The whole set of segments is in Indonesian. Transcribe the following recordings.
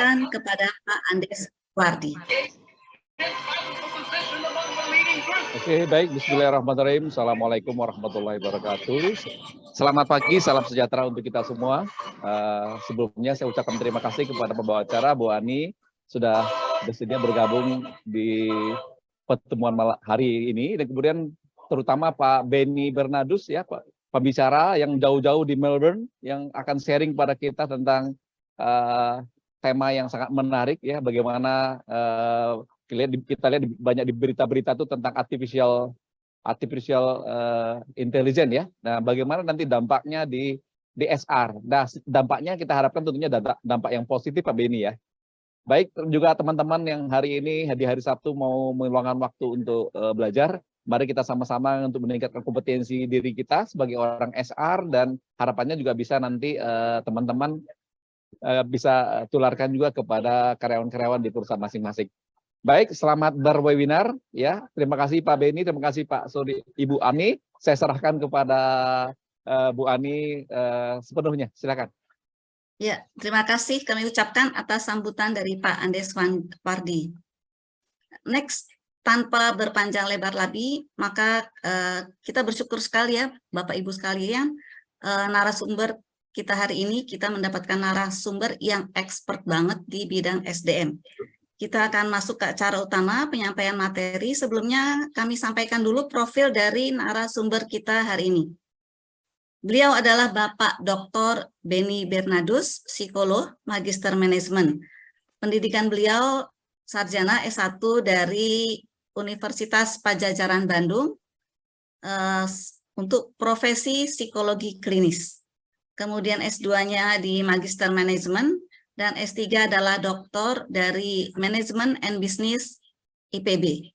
serahkan kepada Pak Andes Wardi. Oke, baik. Bismillahirrahmanirrahim. Assalamualaikum warahmatullahi wabarakatuh. Selamat pagi, salam sejahtera untuk kita semua. Sebelumnya saya ucapkan terima kasih kepada pembawa acara, Bu Ani, sudah bersedia bergabung di pertemuan hari ini. Dan kemudian terutama Pak Benny Bernardus, ya, Pak pembicara yang jauh-jauh di Melbourne, yang akan sharing pada kita tentang tema yang sangat menarik, ya, bagaimana kita lihat banyak di berita-berita itu tentang artificial intelligence, ya. Nah, bagaimana nanti dampaknya di SR. Nah, dampaknya kita harapkan tentunya dampak yang positif, Pak Benny, ya. Baik juga teman-teman yang hari ini di hari Sabtu mau meluangkan waktu untuk belajar. Mari kita sama-sama untuk meningkatkan kompetensi diri kita sebagai orang SR, dan harapannya juga bisa nanti teman-teman bisa tularkan juga kepada karyawan-karyawan di perusahaan masing-masing. Baik, selamat berwebinar, ya. Terima kasih Pak Benny, terima kasih Ibu Ani. Saya serahkan kepada Bu Ani sepenuhnya. Silakan. Ya, terima kasih kami ucapkan atas sambutan dari Pak Andes Wardi. Next, tanpa berpanjang lebar lagi, maka kita bersyukur sekali, ya, Bapak Ibu sekalian, narasumber kita hari ini, kita mendapatkan narasumber yang expert banget di bidang SDM. Kita akan masuk ke acara utama, penyampaian materi. Sebelumnya kami sampaikan dulu profil dari narasumber kita hari ini. Beliau adalah Bapak Dr. Benny Bernardus, psikolog, magister manajemen. Pendidikan beliau sarjana S1 dari Universitas Padjadjaran Bandung untuk profesi psikologi klinis. Kemudian S2-nya di magister manajemen, dan S3 adalah doktor dari manajemen and business IPB.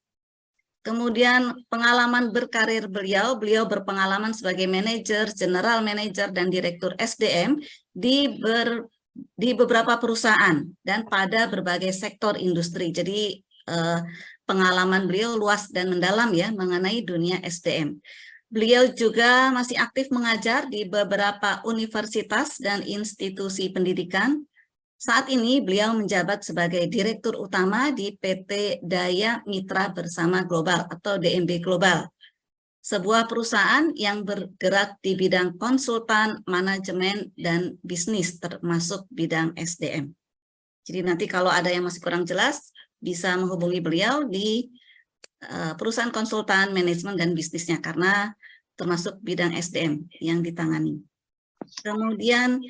Kemudian pengalaman berkarir beliau berpengalaman sebagai manajer, general manager, dan direktur SDM di beberapa perusahaan dan pada berbagai sektor industri. Jadi pengalaman beliau luas dan mendalam, ya, mengenai dunia SDM. Beliau juga masih aktif mengajar di beberapa universitas dan institusi pendidikan. Saat ini beliau menjabat sebagai Direktur Utama di PT Daya Mitra Bersama Global atau DMB Global, sebuah perusahaan yang bergerak di bidang konsultan, manajemen, dan bisnis, termasuk bidang SDM. Jadi nanti kalau ada yang masih kurang jelas, bisa menghubungi beliau di perusahaan konsultan, manajemen, dan bisnisnya, karena termasuk bidang SDM yang ditangani. Kemudian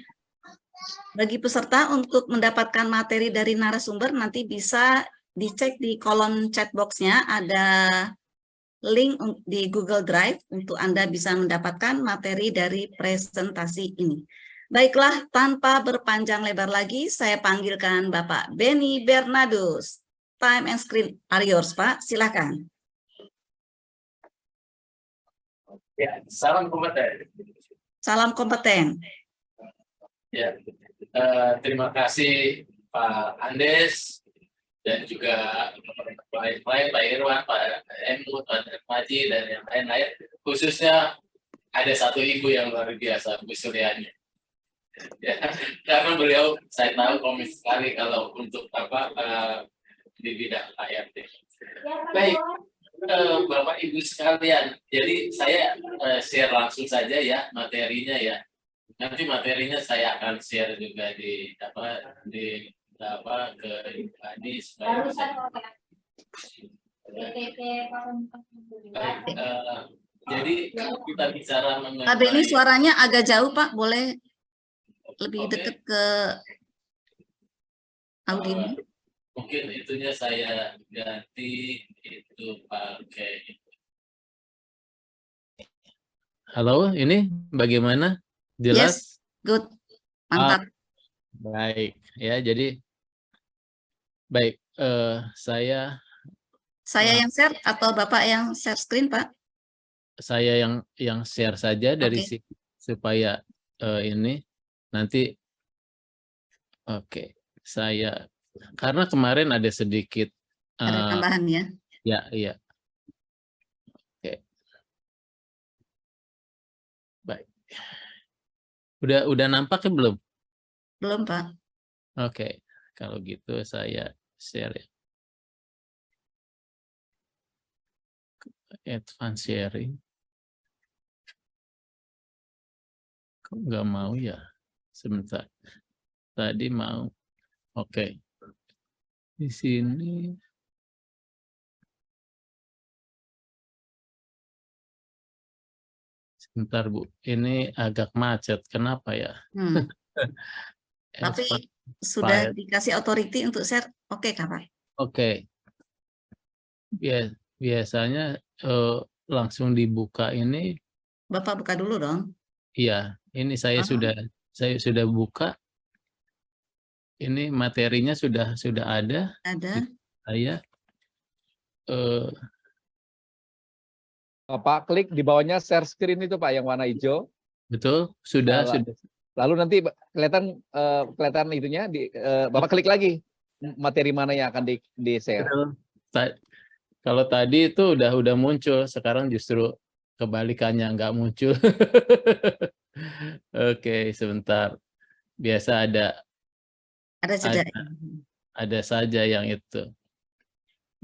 bagi peserta untuk mendapatkan materi dari narasumber, nanti bisa dicek di kolom chat box-nya, ada link di Google Drive untuk Anda bisa mendapatkan materi dari presentasi ini. Baiklah, tanpa berpanjang lebar lagi, saya panggilkan Bapak Benny Bernardus. Time and screen are yours, Pak. Silakan. Ya, salam kompeten. Salam kompeten. Ya, terima kasih Pak Andes dan juga lain-lain, Pak Irwan, Pak Emu, Pak Maji, dan yang lain-lain. Khususnya ada satu ibu yang luar biasa, Bu Suryani. Ya, karena beliau saya tahu komit sekali kalau untuk di bidang ART. Baik, Bapak Ibu sekalian, jadi saya share langsung saja, ya, materinya, ya. Nanti materinya saya akan share juga ke Ibu Adi supaya bisa. Baik, jadi kalau kita bicara mengenai. Pak Benny, suaranya agak jauh, Pak. Boleh lebih dekat ke audio? Mungkin itunya saya ganti itu pakai. Halo, ini bagaimana? Jelas? Yes, good. Mantap. Baik, ya, jadi baik, saya yang share atau Bapak yang share screen, Pak? Saya yang share saja dari sini supaya ini nanti. Oke, saya karena kemarin ada sedikit ada tambahan, ya. Ya, iya. Oke. Baik. Udah nampaknya belum? Belum, Pak. Oke. Kalau gitu saya share ya. Advance sharing. Kok nggak mau ya? Sebentar. Tadi mau. Oke. Di sini. Sebentar Bu, ini agak macet. Kenapa ya? Hmm. Tapi sudah dikasih authority untuk share, oke Kak Pak? Oke. Biasanya langsung dibuka ini. Bapak buka dulu dong. Iya, ini saya sudah buka. Ini materinya sudah ada. Ada. Saya Pak klik di bawahnya share screen itu Pak yang warna hijau. betul, sudah. Lalu nanti kelihatan itunya Bapak klik lagi materi mana yang akan di share. Kalau tadi itu udah muncul, sekarang justru kebalikannya nggak muncul. Oke, sebentar. Biasa ada saja yang itu.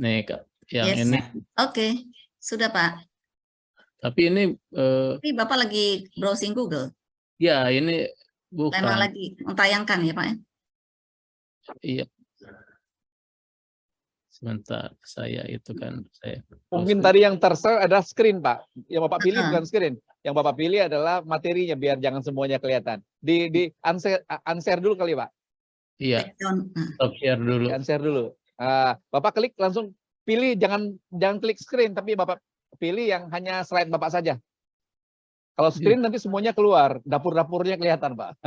Nih, yang ini. Oke, sudah Pak. Tapi ini. Tapi Bapak lagi browsing Google. Ya, ini bukan. Memang lagi mentayangkan ya Pak? Iya. Sebentar, saya itu kan saya. Mungkin tadi yang tershare ada screen Pak. Yang Bapak pilih bukan screen. Yang Bapak pilih adalah materinya biar jangan semuanya kelihatan. Di unshare dulu kali Pak. Iya. Stop share dulu. Unshare dulu. Bapak klik langsung pilih, jangan klik screen, tapi Bapak pilih yang hanya slide Bapak saja. Kalau screen nanti semuanya keluar, dapur-dapurnya kelihatan Pak.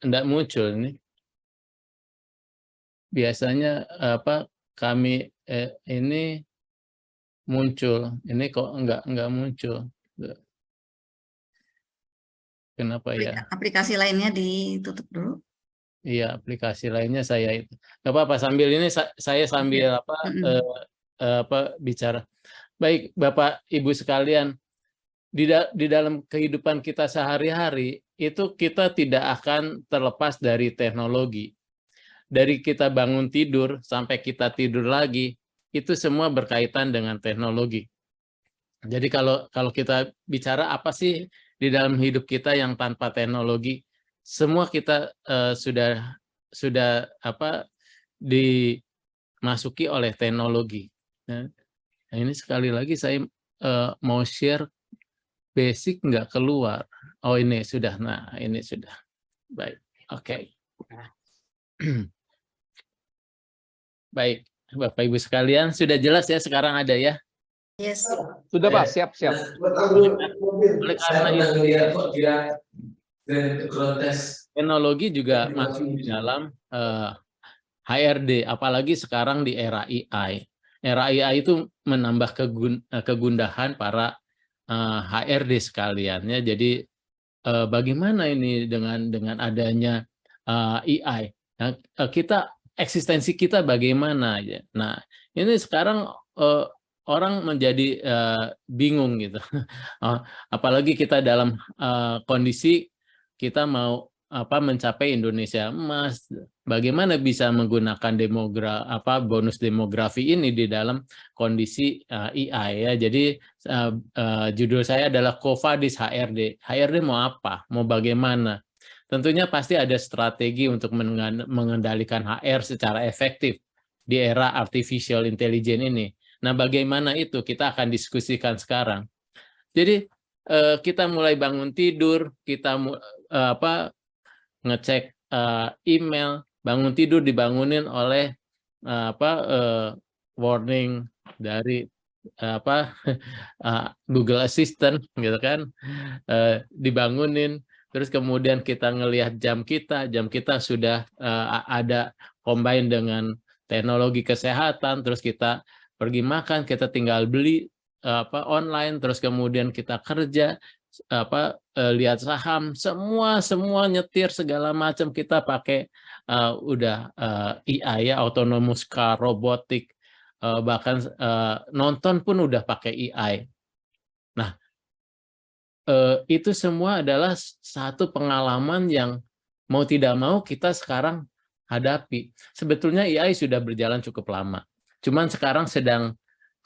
Enggak muncul nih. Biasanya kami ini muncul, ini kok enggak muncul. Kenapa ya? Aplikasi lainnya ditutup dulu. Iya, aplikasi lainnya saya itu. Nggak apa-apa, sambil ini saya sambil bicara. Baik, Bapak Ibu sekalian, di dalam kehidupan kita sehari-hari itu kita tidak akan terlepas dari teknologi. Dari kita bangun tidur sampai kita tidur lagi, itu semua berkaitan dengan teknologi. Jadi kalau kita bicara apa sih di dalam hidup kita yang tanpa teknologi, semua kita sudah dimasuki oleh teknologi. Nah, ini sekali lagi saya mau share basic nggak keluar. Oh ini sudah, nah ini sudah. Baik, oke. Baik, Bapak Ibu sekalian, sudah jelas ya sekarang ada ya? Yes. Sudah Pak, siap. Oleh karena itu, teknologi juga masuk di dalam HRD, apalagi sekarang di era AI. Era AI itu menambah kegundahan para HRD sekalian ya. Jadi bagaimana ini dengan adanya AI? Nah, eksistensi kita bagaimana ya. Nah, ini sekarang orang menjadi bingung gitu. Apalagi kita dalam kondisi kita mau mencapai Indonesia emas, bagaimana bisa menggunakan bonus demografi ini di dalam kondisi AI ya. Jadi judul saya adalah Covadis HRD. HRD mau apa? Mau bagaimana? Tentunya pasti ada strategi untuk mengendalikan HR secara efektif di era artificial intelligence ini. Nah, bagaimana itu kita akan diskusikan sekarang. Jadi kita mulai bangun tidur, kita ngecek email, bangun tidur dibangunin oleh warning dari Google Assistant gitu kan, dibangunin. Terus kemudian kita ngelihat jam kita sudah ada combine dengan teknologi kesehatan. Terus kita pergi makan, kita tinggal beli online. Terus kemudian kita kerja, lihat saham, semua nyetir segala macam kita pakai udah AI ya, autonomous car, robotik, bahkan nonton pun udah pakai AI. Nah, itu semua adalah satu pengalaman yang mau tidak mau kita sekarang hadapi. Sebetulnya AI sudah berjalan cukup lama. Cuman sekarang sedang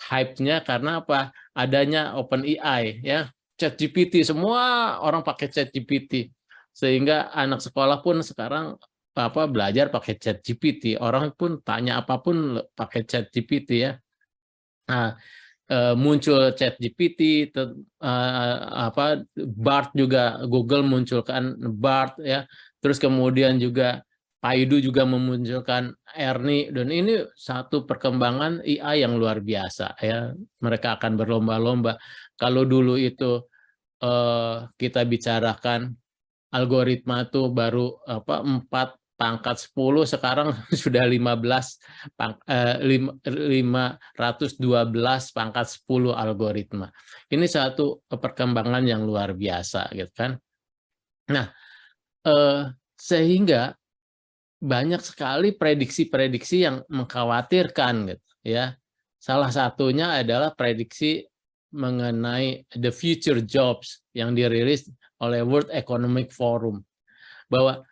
hype-nya karena apa? Adanya OpenAI ya. ChatGPT, semua orang pakai ChatGPT. Sehingga anak sekolah pun sekarang belajar pakai ChatGPT. Orang pun tanya apapun pakai ChatGPT ya. Nah, muncul ChatGPT, Bard juga, Google munculkan Bard ya. Terus kemudian juga Paidu juga memunculkan Ernie, dan ini satu perkembangan AI yang luar biasa ya. Mereka akan berlomba-lomba. Kalau dulu itu kita bicarakan algoritma itu baru 4 pangkat 10, sekarang sudah 512 pangkat 10 algoritma. Ini satu perkembangan yang luar biasa gitu kan. Nah, sehingga banyak sekali prediksi-prediksi yang mengkhawatirkan gitu ya. Salah satunya adalah prediksi mengenai the future jobs yang dirilis oleh World Economic Forum, bahwa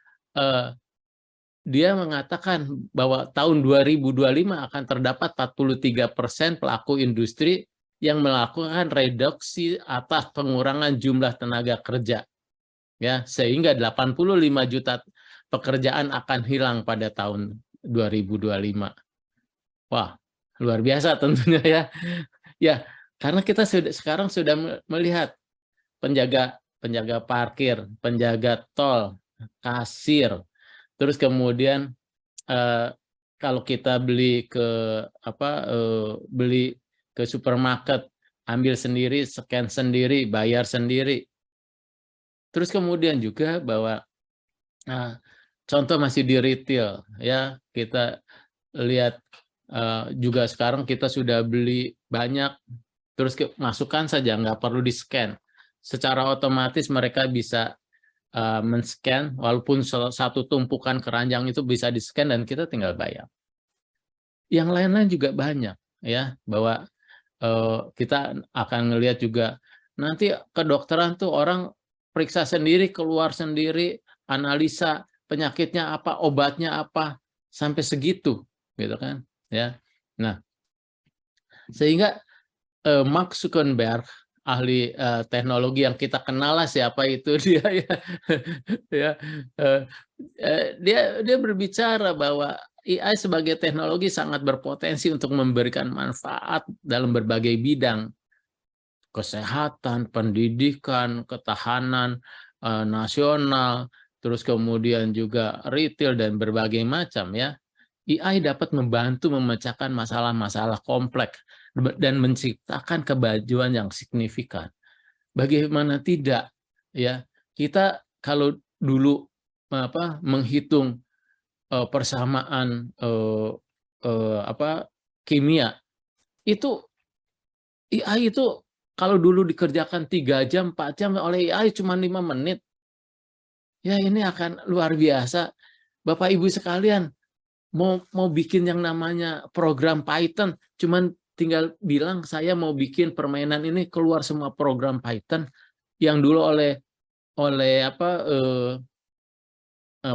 dia mengatakan bahwa tahun 2025 akan terdapat 43% pelaku industri yang melakukan reduksi atas pengurangan jumlah tenaga kerja, ya, sehingga 85 juta pekerjaan akan hilang pada tahun 2025. Wah, luar biasa tentunya ya. Ya, karena kita sekarang sudah melihat penjaga parkir, penjaga tol, kasir, terus kemudian kalau kita beli ke supermarket, ambil sendiri, scan sendiri, bayar sendiri. Terus kemudian juga bahwa contoh masih di retail ya, kita lihat juga sekarang kita sudah beli banyak, terus masukkan saja, nggak perlu di scan. Secara otomatis mereka bisa men-scan, walaupun satu tumpukan keranjang itu bisa di-scan dan kita tinggal bayar. Yang lain-lain juga banyak ya, bahwa kita akan melihat juga nanti kedokteran tuh orang periksa sendiri, keluar sendiri, analisa penyakitnya apa, obatnya apa, sampai segitu gitu kan ya. Nah, sehingga Mark Zuckerberg, ahli teknologi yang kita kenal lah siapa itu dia ya, dia berbicara bahwa AI sebagai teknologi sangat berpotensi untuk memberikan manfaat dalam berbagai bidang, kesehatan, pendidikan, ketahanan nasional, terus kemudian juga retail dan berbagai macam ya. AI dapat membantu memecahkan masalah-masalah kompleks dan menciptakan kemajuan yang signifikan. Bagaimana tidak ya, kita kalau dulu menghitung persamaan kimia, itu AI itu kalau dulu dikerjakan 3 jam, 4 jam, oleh AI cuma 5 menit. Ya, ini akan luar biasa. Bapak Ibu sekalian, mau bikin yang namanya program Python, cuman tinggal bilang saya mau bikin permainan ini, keluar semua program Python yang dulu oleh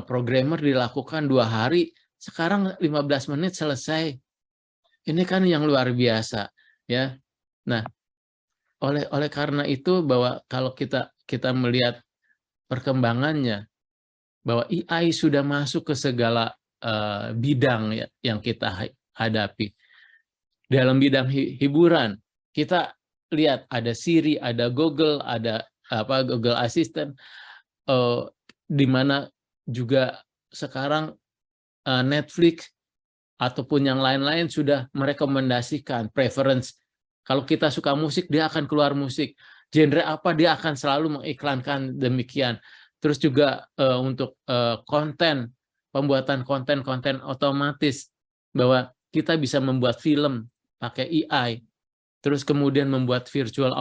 programmer dilakukan 2 hari, sekarang 15 menit selesai. Ini kan yang luar biasa ya. Nah, oleh karena itu, bahwa kalau kita melihat perkembangannya, bahwa AI sudah masuk ke segala bidang ya, yang kita hadapi. Dalam bidang hiburan, kita lihat ada Siri, ada Google, ada Google Assistant, di mana juga sekarang Netflix ataupun yang lain-lain sudah merekomendasikan preference. Kalau kita suka musik, dia akan keluar musik. Genre apa, dia akan selalu mengiklankan demikian. Terus juga untuk pembuatan konten otomatis, bahwa kita bisa membuat film pakai AI. Terus kemudian membuat virtual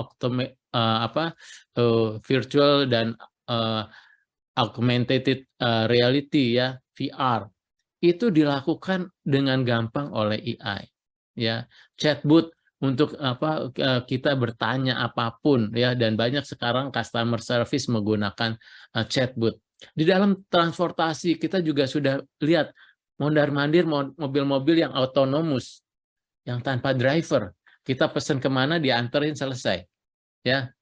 dan augmented reality ya, VR. Itu dilakukan dengan gampang oleh AI ya. Chatbot untuk kita bertanya apapun ya, dan banyak sekarang customer service menggunakan chatbot. Di dalam transportasi kita juga sudah lihat mondar-mandir mobil-mobil yang autonomous, yang tanpa driver. Kita pesan kemana, dianterin, selesai. Ya,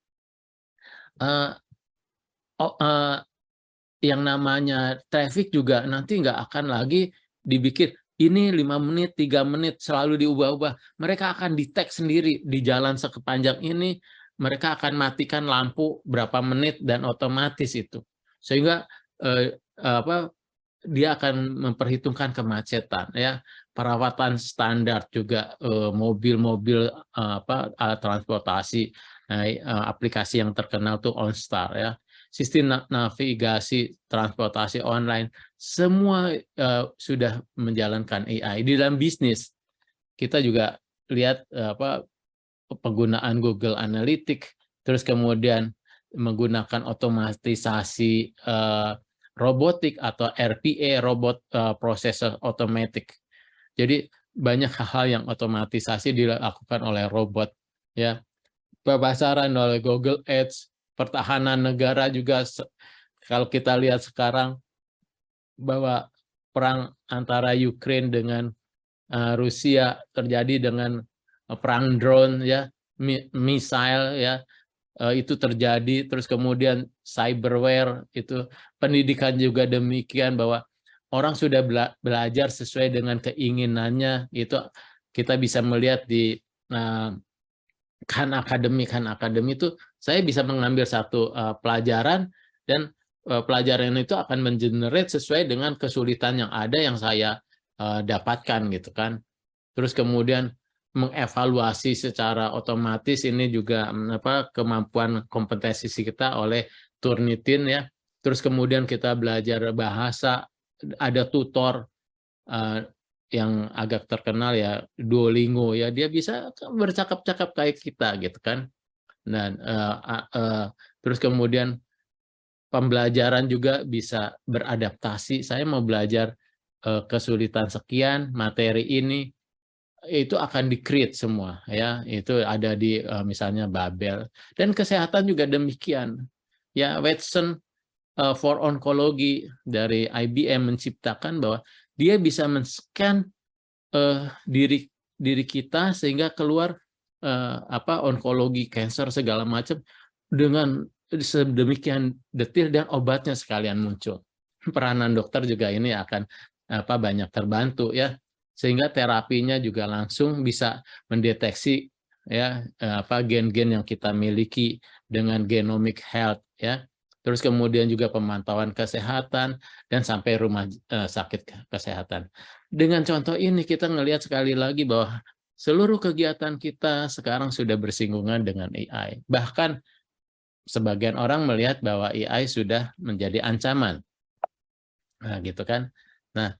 yang namanya traffic juga nanti nggak akan lagi dibikin ini 5 menit, 3 menit, selalu diubah-ubah. Mereka akan detect sendiri di jalan sepanjang ini, mereka akan matikan lampu berapa menit dan otomatis itu. Sehingga dia akan memperhitungkan kemacetan, ya. Perawatan standar juga mobil-mobil transportasi, aplikasi yang terkenal tuh OnStar, ya. Sistem navigasi transportasi online, semua sudah menjalankan AI. Di dalam bisnis, kita juga lihat penggunaan Google Analytics, terus kemudian menggunakan otomatisasi robotik atau RPA, robot processor automatic. Jadi banyak hal yang otomatisasi dilakukan oleh robot, ya. Pemasaran oleh Google Ads, pertahanan negara juga, kalau kita lihat sekarang bahwa perang antara Ukraine dengan Rusia terjadi dengan perang drone, ya, missile, ya, itu terjadi, terus kemudian cyberware, itu pendidikan juga demikian, bahwa orang sudah belajar sesuai dengan keinginannya. Itu kita bisa melihat di Khan Academy itu, saya bisa mengambil satu pelajaran, dan pelajaran itu akan mengenerate sesuai dengan kesulitan yang ada yang saya dapatkan, gitu kan. Terus kemudian mengevaluasi secara otomatis ini juga kemampuan kompetensi kita oleh Turnitin, ya. Terus kemudian kita belajar bahasa, ada tutor yang agak terkenal, ya, Duolingo, ya, dia bisa bercakap-cakap kayak kita, gitu kan. Dan terus kemudian pembelajaran juga bisa beradaptasi. Saya mau belajar kesulitan sekian, materi ini, itu akan di-create semua, ya. Itu ada di misalnya Babel. Dan kesehatan juga demikian. Ya, Watson for Oncology dari IBM menciptakan bahwa dia bisa men-scan diri kita sehingga keluar onkologi, cancer, segala macam dengan sedemikian detail, dan obatnya sekalian muncul. Peranan dokter juga ini akan banyak terbantu, ya, sehingga terapinya juga langsung bisa mendeteksi, ya, gen-gen yang kita miliki dengan genomic health, ya. Terus kemudian juga pemantauan kesehatan dan sampai rumah sakit kesehatan. Dengan contoh ini kita ngelihat sekali lagi bahwa seluruh kegiatan kita sekarang sudah bersinggungan dengan AI. Bahkan sebagian orang melihat bahwa AI sudah menjadi ancaman. Nah, gitu kan. Nah,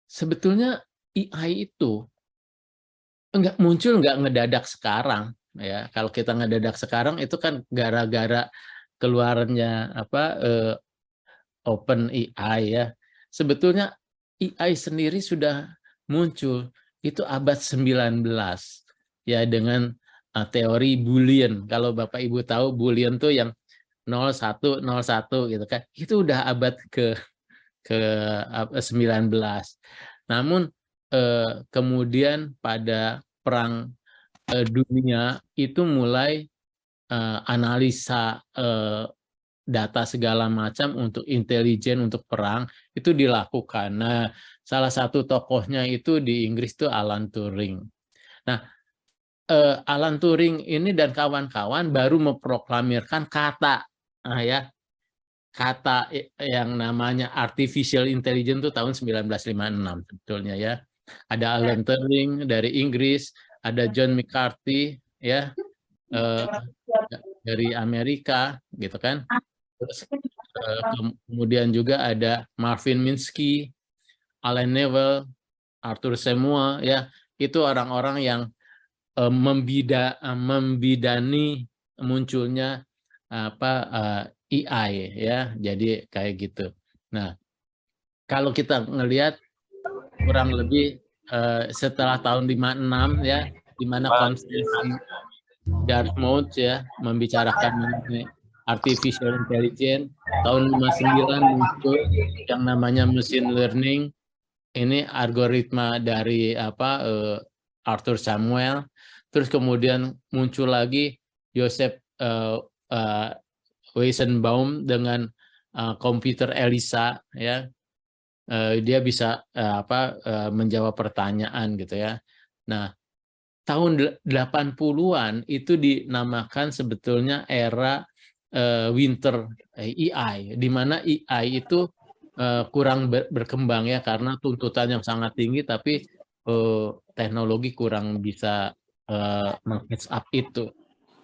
sebetulnya AI itu nggak ngedadak sekarang, ya. Kalau kita ngedadak sekarang itu kan gara-gara keluarnya OpenAI, ya. Sebetulnya AI sendiri sudah muncul itu abad 19, ya, dengan teori Boolean. Kalau Bapak Ibu tahu Boolean tuh yang 0101 gitu kan. Itu udah abad ke 19. Namun kemudian pada perang dunia itu mulai analisa data segala macam untuk intelijen, untuk perang, itu dilakukan. Nah, salah satu tokohnya itu di Inggris itu Alan Turing. Nah, Alan Turing ini dan kawan-kawan baru memproklamirkan kata, ya, kata yang namanya artificial intelligence itu tahun 1956 sebetulnya, ya. Ada Alan Turing dari Inggris, ada John McCarthy, ya, dari Amerika, gitu kan. Terus kemudian juga ada Marvin Minsky, Alan Neville, Arthur Samuel, ya. Itu orang-orang yang membidani munculnya AI, ya. Jadi kayak gitu. Nah, kalau kita ngelihat kurang lebih setelah tahun 56, ya, di mana konferensi Dartmouth, ya, membicarakan mengenai artificial intelligence. Tahun 59 muncul yang namanya machine learning. Ini algoritma dari Arthur Samuel. Terus kemudian muncul lagi Joseph Weizenbaum dengan komputer ELISA, ya. Dia bisa menjawab pertanyaan gitu ya. Nah, tahun 80-an itu dinamakan sebetulnya era winter AI, di mana AI itu kurang berkembang ya karena tuntutan yang sangat tinggi, tapi teknologi kurang bisa meng-catch up itu.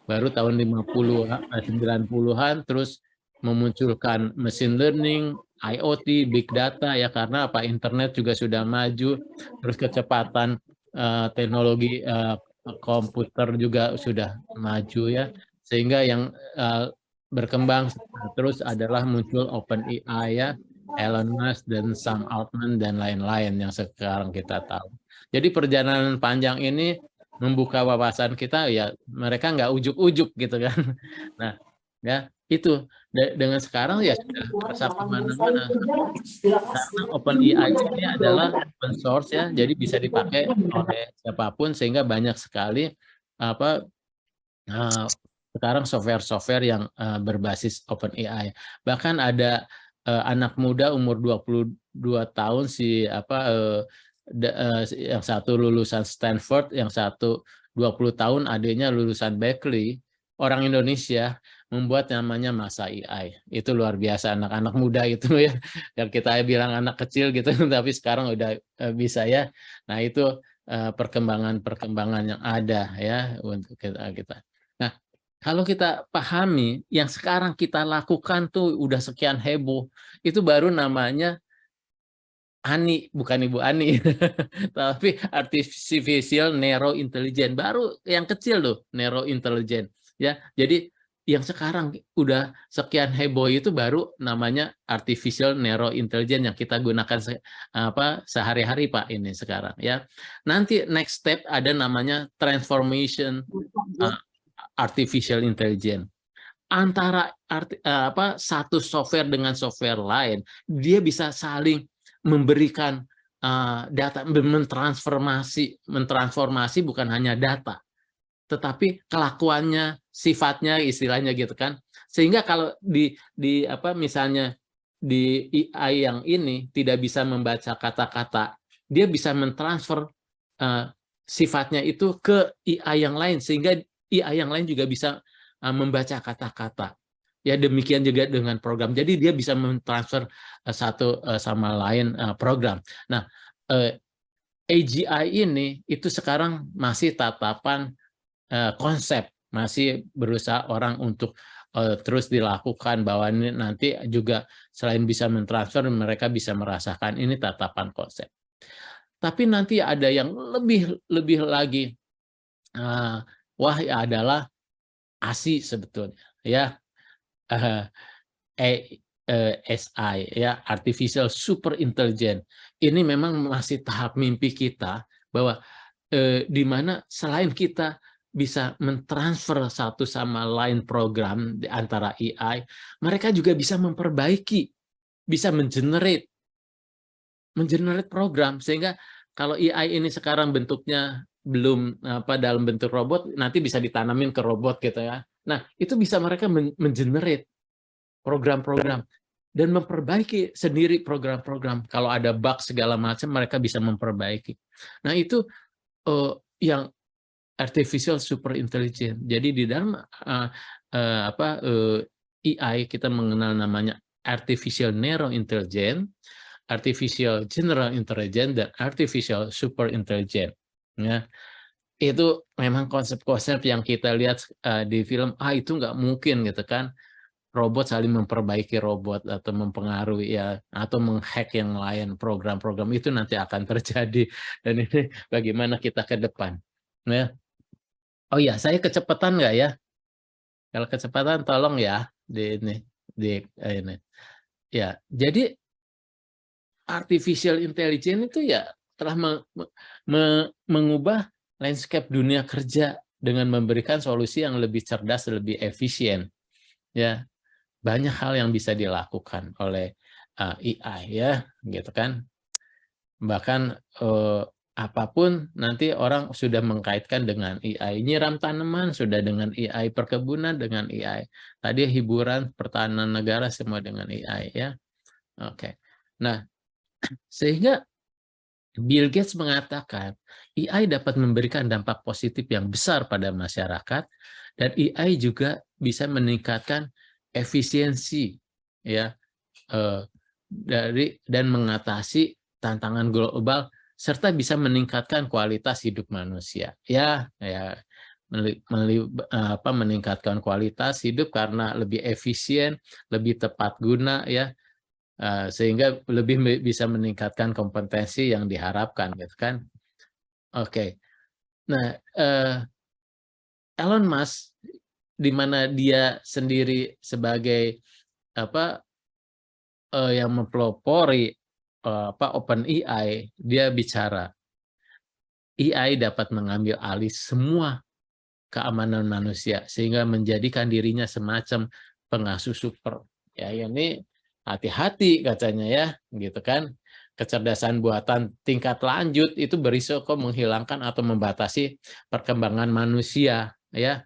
Baru tahun 90-an terus memunculkan machine learning, IoT, big data ya, karena internet juga sudah maju, terus kecepatan teknologi komputer juga sudah maju ya, sehingga yang berkembang terus adalah muncul OpenAI ya, Elon Musk dan Sam Altman dan lain-lain yang sekarang kita tahu. Jadi perjalanan panjang ini membuka wawasan kita ya, mereka nggak ujuk-ujuk gitu kan. Nah ya itu dengan sekarang ya sudah terasa kemana-mana karena OpenAI ini adalah open source ya, jadi bisa dipakai oleh siapapun sehingga banyak sekali sekarang software-software yang berbasis OpenAI. Bahkan ada anak muda umur 22 tahun yang satu lulusan Stanford, yang satu 20 tahun adiknya lulusan Berkeley, orang Indonesia membuat namanya Masa AI. Itu luar biasa, anak-anak muda itu ya. Yang kita bilang anak kecil gitu, tapi sekarang udah bisa ya. Nah, itu perkembangan-perkembangan yang ada ya untuk kita. Nah, kalau kita pahami yang sekarang kita lakukan tuh udah sekian heboh, itu baru namanya Ani, bukan Ibu Ani, tapi artificial narrow intelligence, baru yang kecil loh, narrow intelligence ya. Jadi yang sekarang udah sekian heboh itu baru namanya artificial narrow intelligence yang kita gunakan sehari-hari Pak ini sekarang ya. Nanti next step ada namanya transformation artificial intelligence. Antara satu software dengan software lain, dia bisa saling memberikan data, mentransformasi bukan hanya data, tetapi kelakuannya, sifatnya, istilahnya gitu kan. Sehingga kalau misalnya di AI yang ini tidak bisa membaca kata-kata, dia bisa mentransfer sifatnya itu ke AI yang lain, sehingga AI yang lain juga bisa membaca kata-kata. Ya demikian juga dengan program. Jadi dia bisa mentransfer satu sama lain program. Nah, AGI ini itu sekarang masih tatapan konsep, masih berusaha orang untuk terus dilakukan, bahwa ini nanti juga selain bisa mentransfer, mereka bisa merasakan, ini tatapan konsep. Tapi nanti ada yang lebih lagi, wah ya adalah ASI sebetulnya ya. SI ya, artificial super intelligence. Ini memang masih tahap mimpi kita, bahwa di mana selain kita bisa mentransfer satu sama lain program di antara AI, mereka juga bisa memperbaiki, bisa mengenerate program, sehingga kalau AI ini sekarang bentuknya belum dalam bentuk robot, nanti bisa ditanamin ke robot gitu ya. Nah, itu bisa mereka mengenerate program-program dan memperbaiki sendiri program-program. Kalau ada bug segala macam, mereka bisa memperbaiki. Nah, itu yang artificial super intelligence. Jadi di dalam AI kita mengenal namanya artificial narrow intelligence, artificial general intelligence, dan artificial super intelligence. Ya. Itu memang konsep-konsep yang kita lihat di film, itu nggak mungkin gitu kan, robot saling memperbaiki robot atau mempengaruhi ya, atau menghack yang lain, program-program itu nanti akan terjadi. Dan ini bagaimana kita ke depan ya. Oh ya, saya kecepatan nggak ya? Kalau kecepatan tolong ya di ini ya. Jadi artificial intelligence itu ya telah mengubah landscape dunia kerja dengan memberikan solusi yang lebih cerdas, lebih efisien. ya banyak hal yang bisa dilakukan oleh AI ya, gitu kan. Bahkan apapun nanti orang sudah mengkaitkan dengan AI. Nyiram tanaman sudah dengan AI, perkebunan dengan AI. Tadi hiburan, pertahanan negara semua dengan AI ya. Oke. Nah, sehingga Bill Gates mengatakan AI dapat memberikan dampak positif yang besar pada masyarakat dan AI juga bisa meningkatkan efisiensi ya dan mengatasi tantangan global serta bisa meningkatkan kualitas hidup manusia. Meningkatkan kualitas hidup karena lebih efisien, lebih tepat guna ya. Sehingga lebih bisa meningkatkan kompetensi yang diharapkan, gitu kan? Oke. Nah, Elon Musk, di mana dia sendiri sebagai yang mempelopori OpenAI, dia bicara AI dapat mengambil alih semua keamanan manusia sehingga menjadikan dirinya semacam pengasuh super. Ya, ini hati-hati katanya ya, gitu kan. Kecerdasan buatan tingkat lanjut itu berisiko menghilangkan atau membatasi perkembangan manusia ya.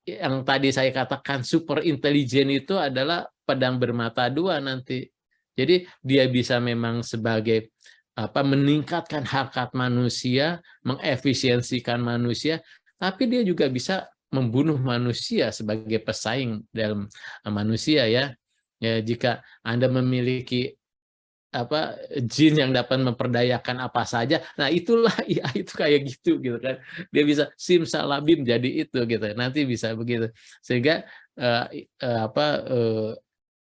Yang tadi saya katakan super intelijen itu adalah pedang bermata dua nanti. Jadi dia bisa memang sebagai meningkatkan harkat manusia, mengefisiensikan manusia, tapi dia juga bisa membunuh manusia sebagai pesaing dalam manusia ya. Ya, jika Anda memiliki jin yang dapat memperdayakan apa saja, nah itulah IA itu kayak gitu kan. Dia bisa simsalabim jadi itu gitu. Nanti bisa begitu. Sehingga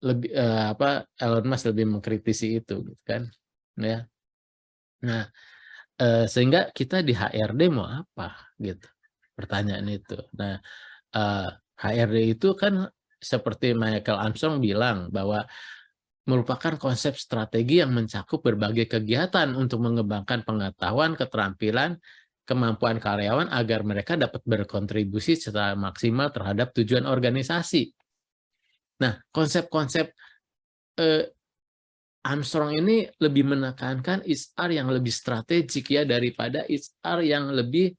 lebih Elon Musk lebih mengkritisi itu gitu kan. Ya. Nah, sehingga kita di HRD mau apa gitu. Pertanyaan itu. Nah, HRD itu kan seperti Michael Armstrong bilang bahwa merupakan konsep strategi yang mencakup berbagai kegiatan untuk mengembangkan pengetahuan, keterampilan, kemampuan karyawan agar mereka dapat berkontribusi secara maksimal terhadap tujuan organisasi. Nah, konsep-konsep Armstrong ini lebih menekankan HR yang lebih strategik ya daripada HR yang lebih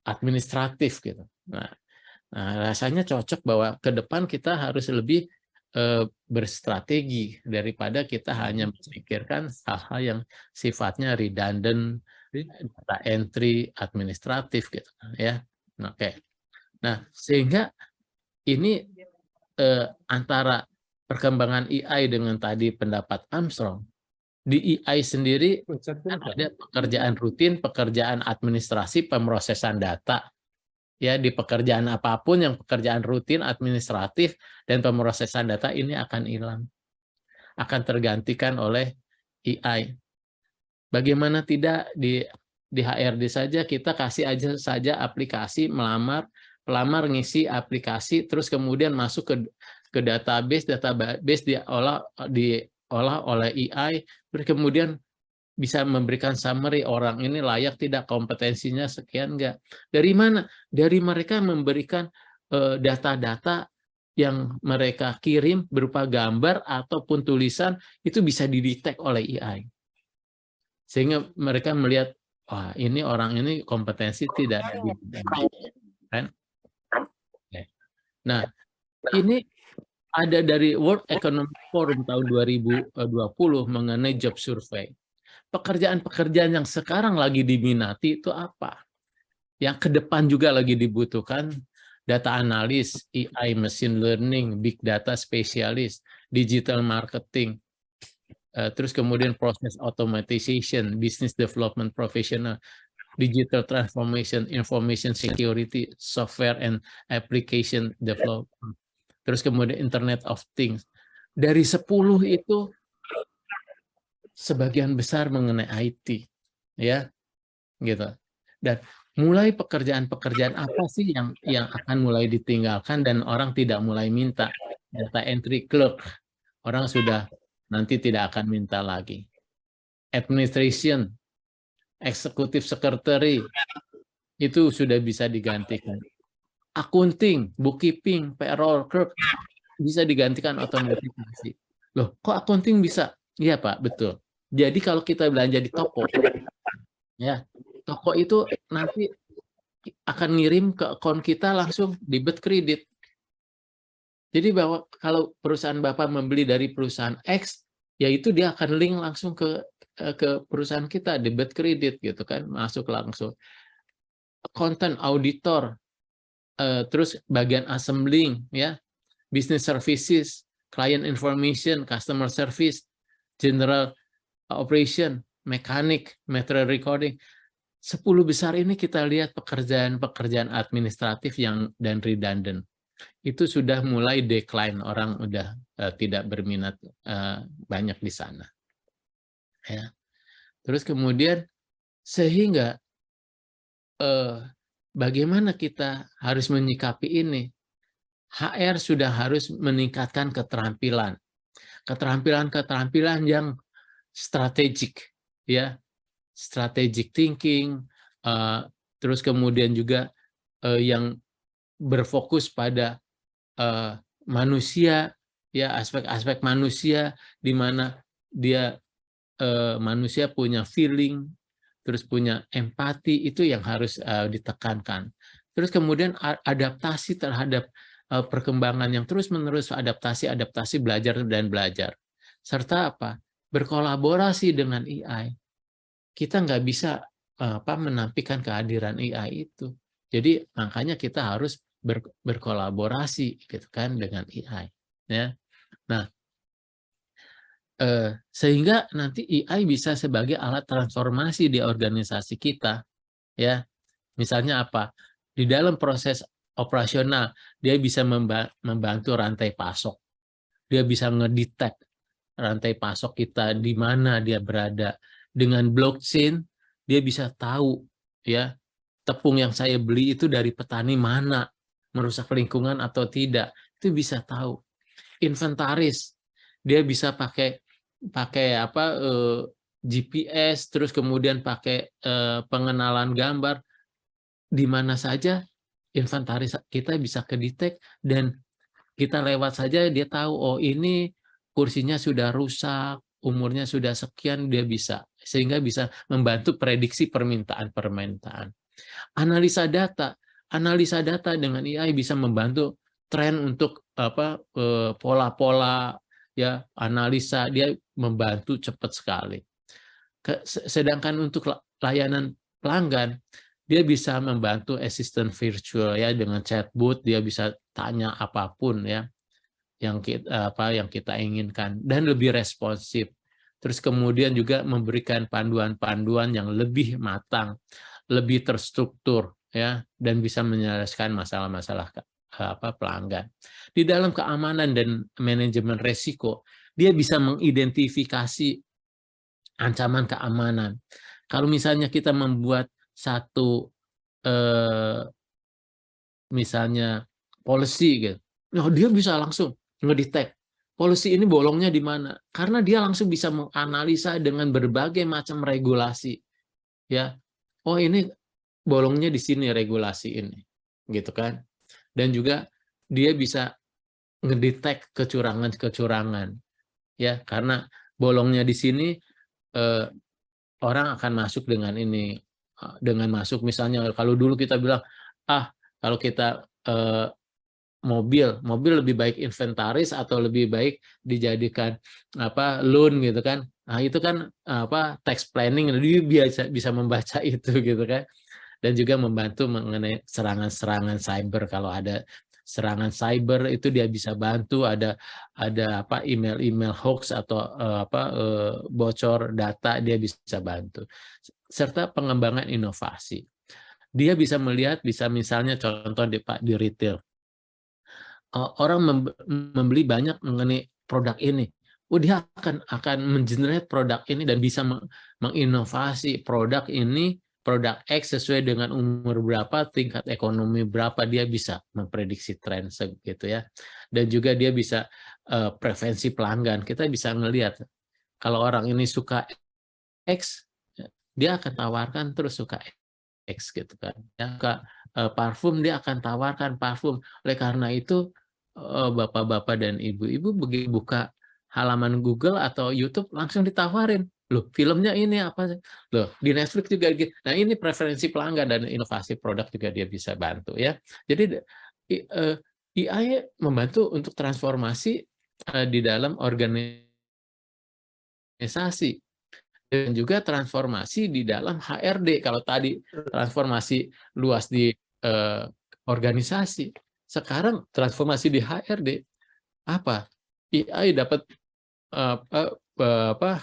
administratif gitu. Nah, rasanya cocok bahwa ke depan kita harus lebih berstrategi daripada kita hanya memikirkan hal-hal yang sifatnya redundant, data entry, administratif gitu ya. Oke. Nah, sehingga ini antara perkembangan AI dengan tadi pendapat Armstrong, di AI sendiri kan ada pekerjaan rutin, pekerjaan administrasi, pemrosesan data. Ya, di pekerjaan apapun yang pekerjaan rutin, administratif, dan pemrosesan data ini akan hilang. Akan tergantikan oleh AI. Bagaimana tidak di HRD saja kita kasih aja saja aplikasi pelamar ngisi aplikasi, terus kemudian masuk ke database diolah oleh AI, terus kemudian bisa memberikan summary orang ini layak tidak, kompetensinya sekian enggak. Dari mana? Dari mereka memberikan data-data yang mereka kirim berupa gambar ataupun tulisan itu bisa didetek oleh AI. Sehingga mereka melihat, wah ini orang ini kompetensi tidak ada. Kan? Nah, ini ada dari World Economic Forum tahun 2020 mengenai job survey. Pekerjaan-pekerjaan yang sekarang lagi diminati itu apa? Yang ke depan juga lagi dibutuhkan, data analis, AI, machine learning, big data specialist, digital marketing, terus kemudian proses automatization, business development professional, digital transformation, information security, software and application development, terus kemudian Internet of Things. Dari 10 itu sebagian besar mengenai IT, ya, gitu. Dan mulai pekerjaan-pekerjaan apa sih yang akan mulai ditinggalkan dan orang tidak mulai minta? Data entry clerk, orang sudah nanti tidak akan minta lagi. Administration, executive secretary, itu sudah bisa digantikan. Accounting, bookkeeping, payroll, clerk bisa digantikan otomatisasi. Loh, kok accounting bisa? Iya Pak, betul. Jadi kalau kita belanja di toko, ya toko itu nanti akan ngirim ke akun kita langsung debit kredit. Jadi bahwa kalau perusahaan Bapak membeli dari perusahaan X, yaitu dia akan link langsung ke perusahaan kita, debit kredit gitu kan, masuk langsung. Content auditor, terus bagian assembling, ya, business services, client information, customer service, general operation, mekanik, material recording. 10 besar ini kita lihat pekerjaan-pekerjaan administratif dan redundant. Itu sudah mulai decline, orang udah tidak berminat banyak di sana. Ya. Terus kemudian sehingga bagaimana kita harus menyikapi ini? HR sudah harus meningkatkan keterampilan yang strategik, ya, strategic thinking, terus kemudian juga yang berfokus pada manusia, ya, aspek-aspek manusia di mana dia manusia punya feeling, terus punya empati, itu yang harus ditekankan. Terus kemudian adaptasi terhadap perkembangan yang terus-menerus, adaptasi, belajar dan belajar. Serta apa? Berkolaborasi dengan AI. Kita nggak bisa menampilkan kehadiran AI itu. Jadi makanya kita harus berkolaborasi gitu kan dengan AI. Ya. Nah, sehingga nanti AI bisa sebagai alat transformasi di organisasi kita. Ya, misalnya apa? Di dalam proses operasional, dia bisa membantu rantai pasok. Dia bisa ngedetect rantai pasok kita di mana dia berada. Dengan blockchain, dia bisa tahu, ya, tepung yang saya beli itu dari petani mana, merusak lingkungan atau tidak, itu bisa tahu. Inventaris, dia bisa pakai GPS, terus kemudian pakai pengenalan gambar, di mana saja inventaris kita bisa kedetek, dan kita lewat saja dia tahu, oh ini kursinya sudah rusak, umurnya sudah sekian, dia bisa, sehingga bisa membantu prediksi permintaan. Analisa data dengan AI bisa membantu tren untuk pola-pola, ya, analisa, dia membantu cepat sekali. Sedangkan untuk layanan pelanggan, dia bisa membantu assistant virtual, ya, dengan chatbot, dia bisa tanya apapun, ya, yang kita inginkan, dan lebih responsif. Terus kemudian juga memberikan panduan-panduan yang lebih matang, lebih terstruktur, ya, dan bisa menyelesaikan masalah-masalah pelanggan. Di dalam keamanan dan manajemen resiko, dia bisa mengidentifikasi ancaman keamanan. Kalau misalnya kita membuat satu misalnya policy gitu, oh, dia bisa langsung ngedetect policy ini bolongnya di mana, karena dia langsung bisa menganalisa dengan berbagai macam regulasi, ya. Oh, ini bolongnya di sini regulasi ini, gitu kan. Dan juga dia bisa ngedetect kecurangan, ya, karena bolongnya di sini, orang akan masuk dengan ini, dengan masuk misalnya kalau dulu kita bilang, kalau kita mobil lebih baik inventaris atau lebih baik dijadikan loan gitu kan. Nah, itu kan tax planning, dia bisa membaca itu gitu kan. Dan juga membantu mengenai serangan-serangan cyber. Kalau ada serangan cyber itu dia bisa bantu, ada email hoax atau bocor data, dia bisa bantu. Serta pengembangan inovasi. Dia bisa melihat, bisa misalnya contoh di retail. Orang membeli banyak mengenai produk ini. Dia akan mengenerate produk ini dan bisa menginovasi produk ini, produk X sesuai dengan umur berapa, tingkat ekonomi berapa, dia bisa memprediksi tren segitu, ya. Dan juga dia bisa preferensi pelanggan. Kita bisa ngelihat kalau orang ini suka X, dia akan tawarkan terus suka X gitu kan. Ya, suka parfum, dia akan tawarkan parfum. Oleh karena itu, bapak-bapak dan ibu-ibu begitu buka halaman Google atau YouTube langsung ditawarin, loh filmnya ini apa, loh di Netflix juga gitu. Nah ini preferensi pelanggan dan inovasi produk juga dia bisa bantu ya. Jadi AI membantu untuk transformasi di dalam organisasi dan juga transformasi di dalam HRD. Kalau tadi transformasi luas di organisasi, sekarang transformasi di HRD apa? AI dapat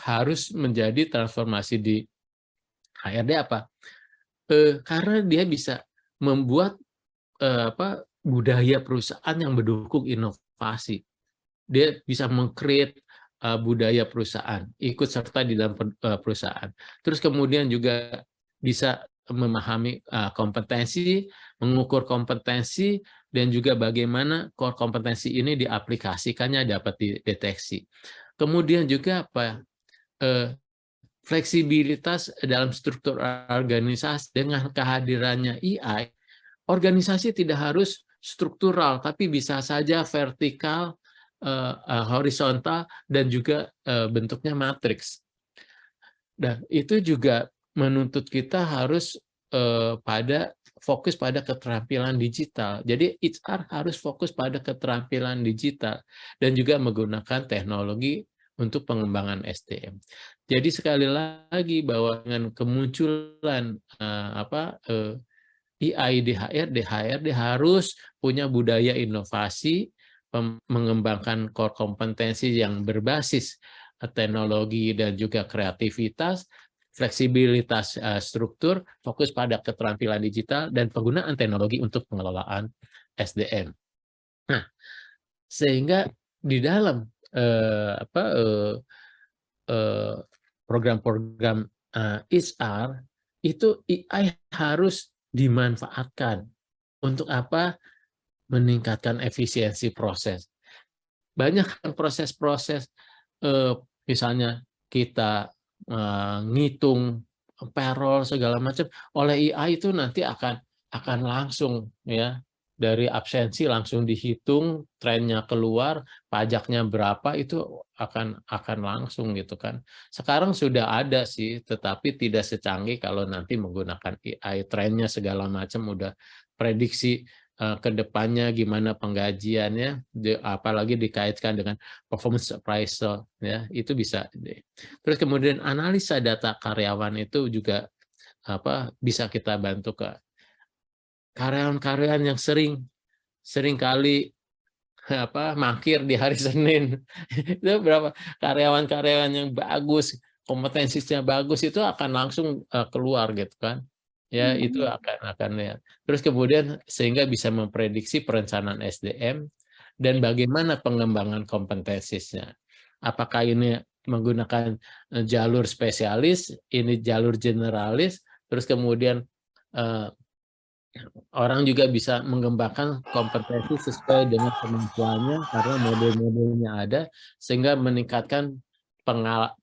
harus menjadi transformasi di HRD apa? Karena dia bisa membuat budaya perusahaan yang mendukung inovasi. Dia bisa meng-create budaya perusahaan, ikut serta di dalam perusahaan. Terus kemudian juga bisa memahami kompetensi, mengukur kompetensi, dan juga bagaimana core kompetensi ini diaplikasikannya dapat dideteksi. Kemudian juga apa? Fleksibilitas dalam struktur organisasi. Dengan kehadirannya AI, organisasi tidak harus struktural, tapi bisa saja vertikal, horizontal, dan juga bentuknya matriks. Dan itu juga menuntut kita harus fokus pada keterampilan digital. Jadi HR harus fokus pada keterampilan digital dan juga menggunakan teknologi untuk pengembangan SDM. Jadi sekali lagi bahwa dengan kemunculan AI di HRD harus punya budaya inovasi, mengembangkan core kompetensi yang berbasis teknologi dan juga kreativitas, fleksibilitas struktur, fokus pada keterampilan digital, dan penggunaan teknologi untuk pengelolaan SDM. Nah, sehingga di dalam program-program HR itu AI harus dimanfaatkan untuk apa? Meningkatkan efisiensi proses. Banyak proses-proses, misalnya kita ngitung payroll segala macam, oleh AI itu nanti akan langsung ya, dari absensi langsung dihitung, trennya keluar, pajaknya berapa, itu akan langsung gitu kan. Sekarang sudah ada sih, tetapi tidak secanggih kalau nanti menggunakan AI, trennya segala macam udah prediksi ke depannya gimana penggajiannya, apalagi dikaitkan dengan performance appraisal ya, itu bisa. Terus kemudian analisa data karyawan itu juga bisa kita bantu ke karyawan-karyawan yang sering kali mangkir di hari Senin. Itu berapa karyawan-karyawan yang bagus, kompetensinya bagus, itu akan langsung keluar gitu kan. Ya, itu akan lihat. Terus kemudian sehingga bisa memprediksi perencanaan SDM dan bagaimana pengembangan kompetensinya. Apakah ini menggunakan jalur spesialis, ini jalur generalis, terus kemudian orang juga bisa mengembangkan kompetensi sesuai dengan kemampuannya karena model-modelnya ada, sehingga meningkatkan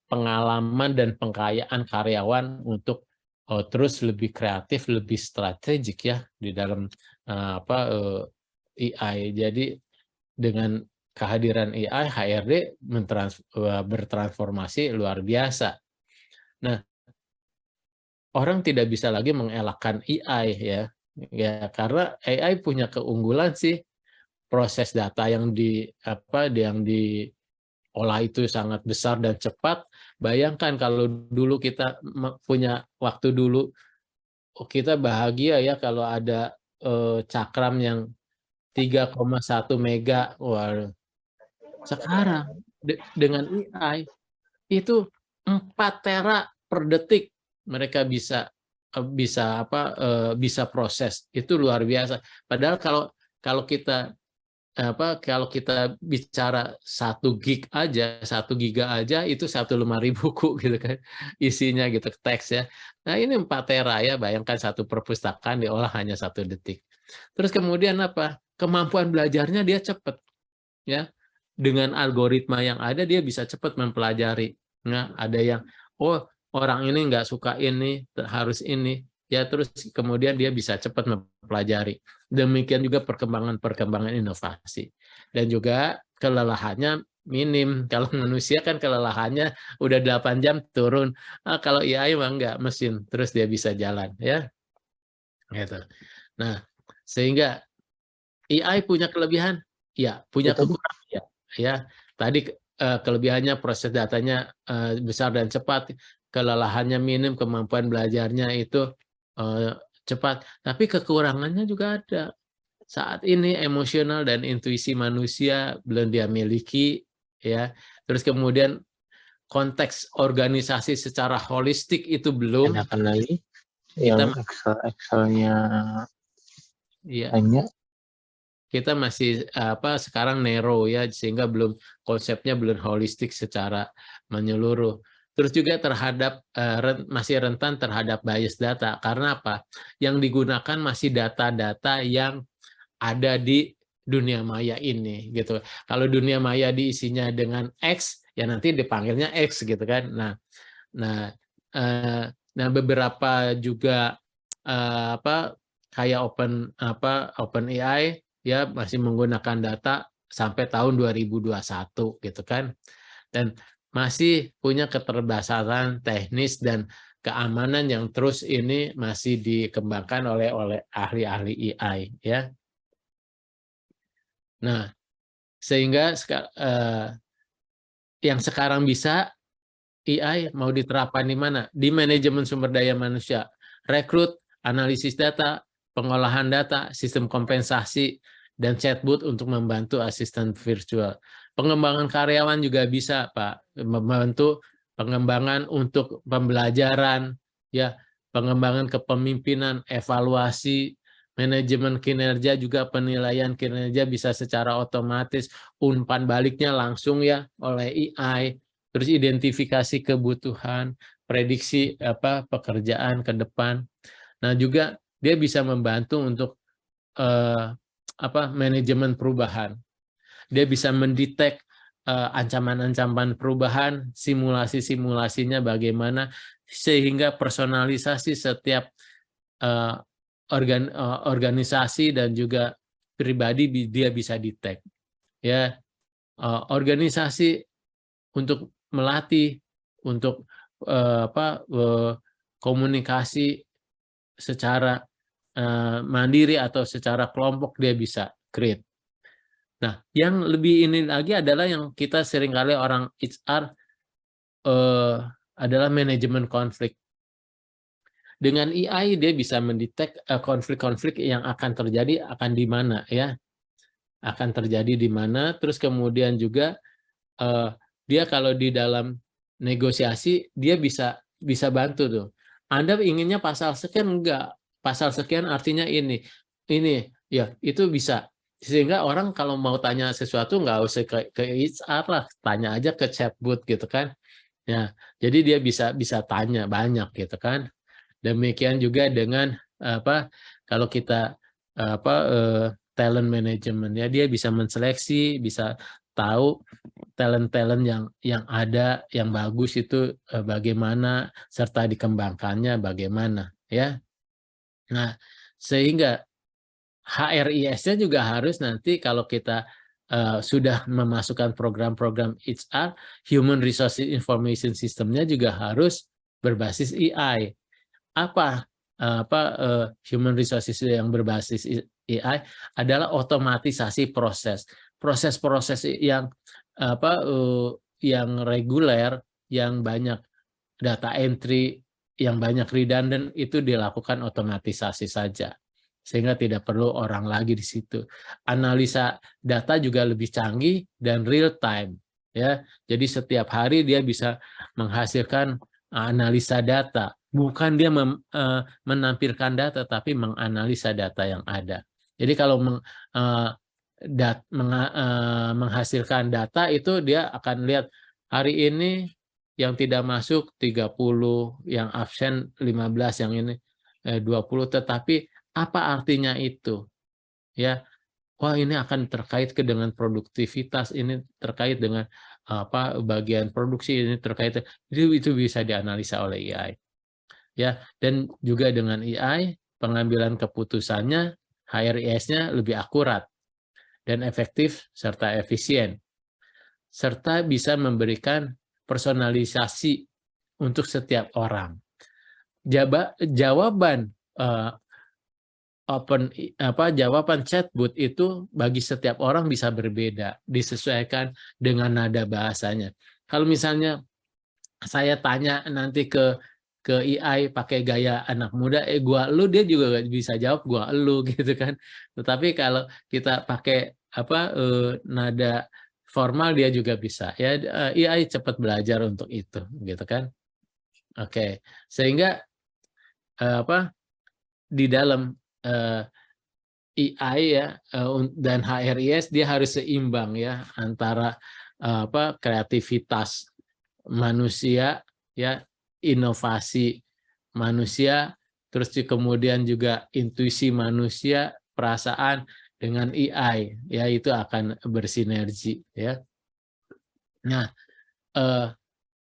pengalaman dan pengkayaan karyawan untuk terus lebih kreatif, lebih strategik ya di dalam AI. Jadi dengan kehadiran AI, HRD bertransformasi luar biasa. Nah, orang tidak bisa lagi mengelakkan AI ya. Ya, karena AI punya keunggulan sih, proses data yang diolah itu sangat besar dan cepat. Bayangkan kalau dulu kita punya waktu dulu, kita bahagia ya kalau ada cakram yang 3,1 mega. Wah, sekarang dengan AI itu 4 tera per detik mereka bisa proses. Itu luar biasa. Padahal kalau kita bicara 1 gig aja, 1 giga aja itu 1 lemari buku gitu kan isinya gitu, teks ya. Nah ini 4 tera ya, bayangkan satu perpustakaan diolah hanya 1 detik. Terus kemudian kemampuan belajarnya dia cepat ya. Dengan algoritma yang ada dia bisa cepat mempelajari. Nah, ada yang orang ini nggak suka ini, harus ini. ya terus kemudian dia bisa cepat mempelajari. Demikian juga perkembangan inovasi. Dan juga kelelahannya minim. Kalau manusia kan kelelahannya udah 8 jam turun. Kalau AI mah enggak, mesin terus dia bisa jalan ya. Gitu. Nah, sehingga AI punya kelebihan, ya, punya kekurangan ya. Ya, tadi kelebihannya proses datanya besar dan cepat, kelelahannya minim, kemampuan belajarnya itu cepat. Tapi kekurangannya juga ada. Saat ini emosional dan intuisi manusia belum dia miliki, ya. Terus kemudian konteks organisasi secara holistik itu belum. Enakan lagi Kita yang Excel-nya ya, banyak. kita masih sekarang narrow ya, sehingga belum konsepnya belum holistik secara menyeluruh. Terus juga terhadap masih rentan terhadap bias data. Karena apa? Yang digunakan masih data-data yang ada di dunia maya ini gitu. Kalau dunia maya diisinya dengan X, ya nanti dipanggilnya X gitu kan. Nah beberapa juga kayak OpenAI ya masih menggunakan data sampai tahun 2021 gitu kan. Dan masih punya keterbatasan teknis dan keamanan yang terus ini masih dikembangkan oleh ahli-ahli AI ya. Nah, sehingga yang sekarang bisa AI mau diterapkan di mana? Di manajemen sumber daya manusia, rekrut, analisis data, pengolahan data, sistem kompensasi, dan chatbot untuk membantu asisten virtual. Pengembangan karyawan juga bisa, Pak, membantu pengembangan untuk pembelajaran, ya, pengembangan kepemimpinan, evaluasi, manajemen kinerja, juga penilaian kinerja bisa secara otomatis, umpan baliknya langsung ya oleh AI, terus identifikasi kebutuhan, prediksi pekerjaan ke depan. Nah juga dia bisa membantu untuk manajemen perubahan. Dia bisa mendetek ancaman-ancaman perubahan, simulasi-simulasinya bagaimana, sehingga personalisasi setiap organisasi dan juga pribadi dia bisa detect. Ya, organisasi untuk melatih, untuk komunikasi secara mandiri atau secara kelompok dia bisa create. Nah, yang lebih ini lagi adalah yang kita seringkali orang HR adalah manajemen konflik. Dengan AI dia bisa mendetek konflik-konflik yang akan terjadi akan di mana ya, akan terjadi di mana. Terus kemudian juga dia kalau di dalam negosiasi dia bisa bantu tuh. Anda inginnya pasal sekian, enggak, pasal sekian artinya ini ya, itu bisa. Sehingga orang kalau mau tanya sesuatu nggak usah ke HR lah, tanya aja ke chatbot gitu kan. Ya, jadi dia bisa tanya banyak gitu kan. Demikian juga dengan kalau kita talent management ya, dia bisa menseleksi, bisa tahu talent-talent yang ada yang bagus itu bagaimana, serta dikembangkannya bagaimana ya. Nah, sehingga HRIS-nya juga harus nanti kalau kita sudah memasukkan program-program HR, Human Resources Information System-nya juga harus berbasis AI. Apa human resources yang berbasis AI adalah otomatisasi proses-proses yang yang reguler, yang banyak data entry, yang banyak redundant, itu dilakukan otomatisasi saja, sehingga tidak perlu orang lagi di situ. Analisa data juga lebih canggih dan real time ya. Jadi setiap hari dia bisa menghasilkan analisa data, bukan dia menampilkan data, tapi menganalisa data yang ada. Jadi kalau menghasilkan data itu dia akan lihat hari ini yang tidak masuk 30, yang absen 15, yang ini 20, tetapi apa artinya itu? Ya, wah ini akan terkait dengan produktivitas, ini terkait dengan bagian produksi, ini terkait, itu bisa dianalisa oleh AI. ya, dan juga dengan AI pengambilan keputusannya HRIS-nya lebih akurat dan efektif serta efisien, serta bisa memberikan personalisasi untuk setiap orang. Jawaban jawaban chatbot itu bagi setiap orang bisa berbeda, disesuaikan dengan nada bahasanya. Kalau misalnya saya tanya nanti ke AI pakai gaya anak muda, gua lu, dia juga gak bisa jawab gua lu gitu kan. Tetapi kalau kita pakai nada formal, dia juga bisa. Ya, AI cepat belajar untuk itu, gitu kan. Oke, sehingga di dalam AI ya dan HRIS dia harus seimbang ya antara kreativitas manusia ya, inovasi manusia, terus kemudian juga intuisi manusia, perasaan dengan AI ya, itu akan bersinergi ya. Nah,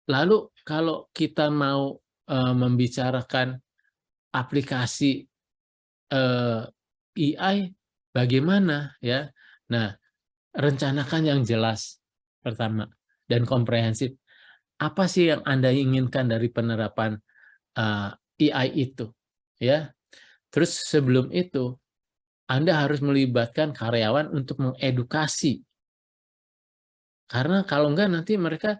lalu kalau kita mau membicarakan aplikasi AI bagaimana ya? Nah, rencanakan yang jelas pertama dan komprehensif. Apa sih yang Anda inginkan dari penerapan AI itu? Ya. Terus sebelum itu Anda harus melibatkan karyawan untuk mengedukasi. Karena kalau enggak nanti mereka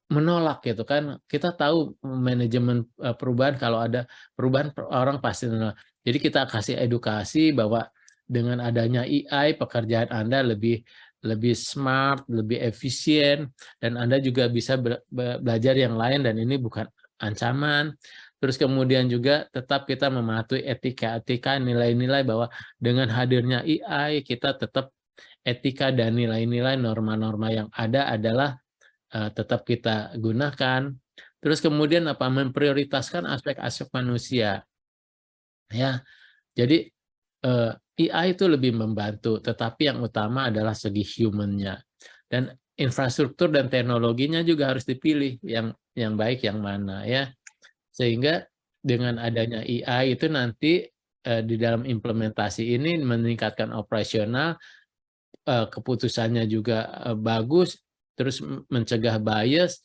menolak gitu kan. Kita tahu manajemen perubahan, kalau ada perubahan orang pasti menolak. Jadi kita kasih edukasi bahwa dengan adanya AI pekerjaan Anda lebih smart, lebih efisien, dan Anda juga bisa belajar yang lain dan ini bukan ancaman. Terus kemudian juga tetap kita mematuhi etika-etika, nilai-nilai bahwa dengan hadirnya AI kita tetap etika dan nilai-nilai, norma-norma yang ada adalah tetap kita gunakan. Terus kemudian memprioritaskan aspek-aspek manusia. Ya, jadi AI itu lebih membantu, tetapi yang utama adalah segi human-nya. Dan infrastruktur dan teknologinya juga harus dipilih yang baik yang mana ya. Sehingga dengan adanya AI itu nanti di dalam implementasi ini meningkatkan operasional, keputusannya juga bagus, terus mencegah bias,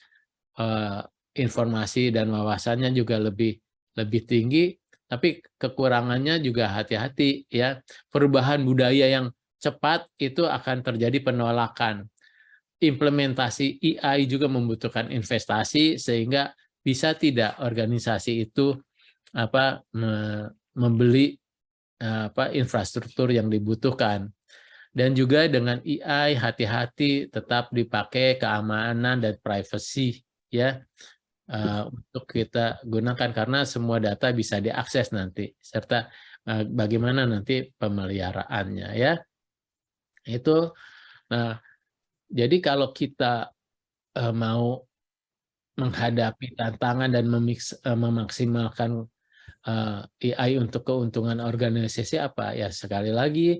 informasi dan wawasannya juga lebih tinggi. Tapi kekurangannya juga hati-hati ya. Perubahan budaya yang cepat itu akan terjadi penolakan. Implementasi AI juga membutuhkan investasi, sehingga bisa tidak organisasi itu membeli infrastruktur yang dibutuhkan. Dan juga dengan AI hati-hati, tetap dipakai keamanan dan privacy ya. Untuk kita gunakan, karena semua data bisa diakses nanti, serta bagaimana nanti pemeliharaannya ya. Itu jadi kalau kita mau menghadapi tantangan dan memaksimalkan AI untuk keuntungan organisasi apa ya, sekali lagi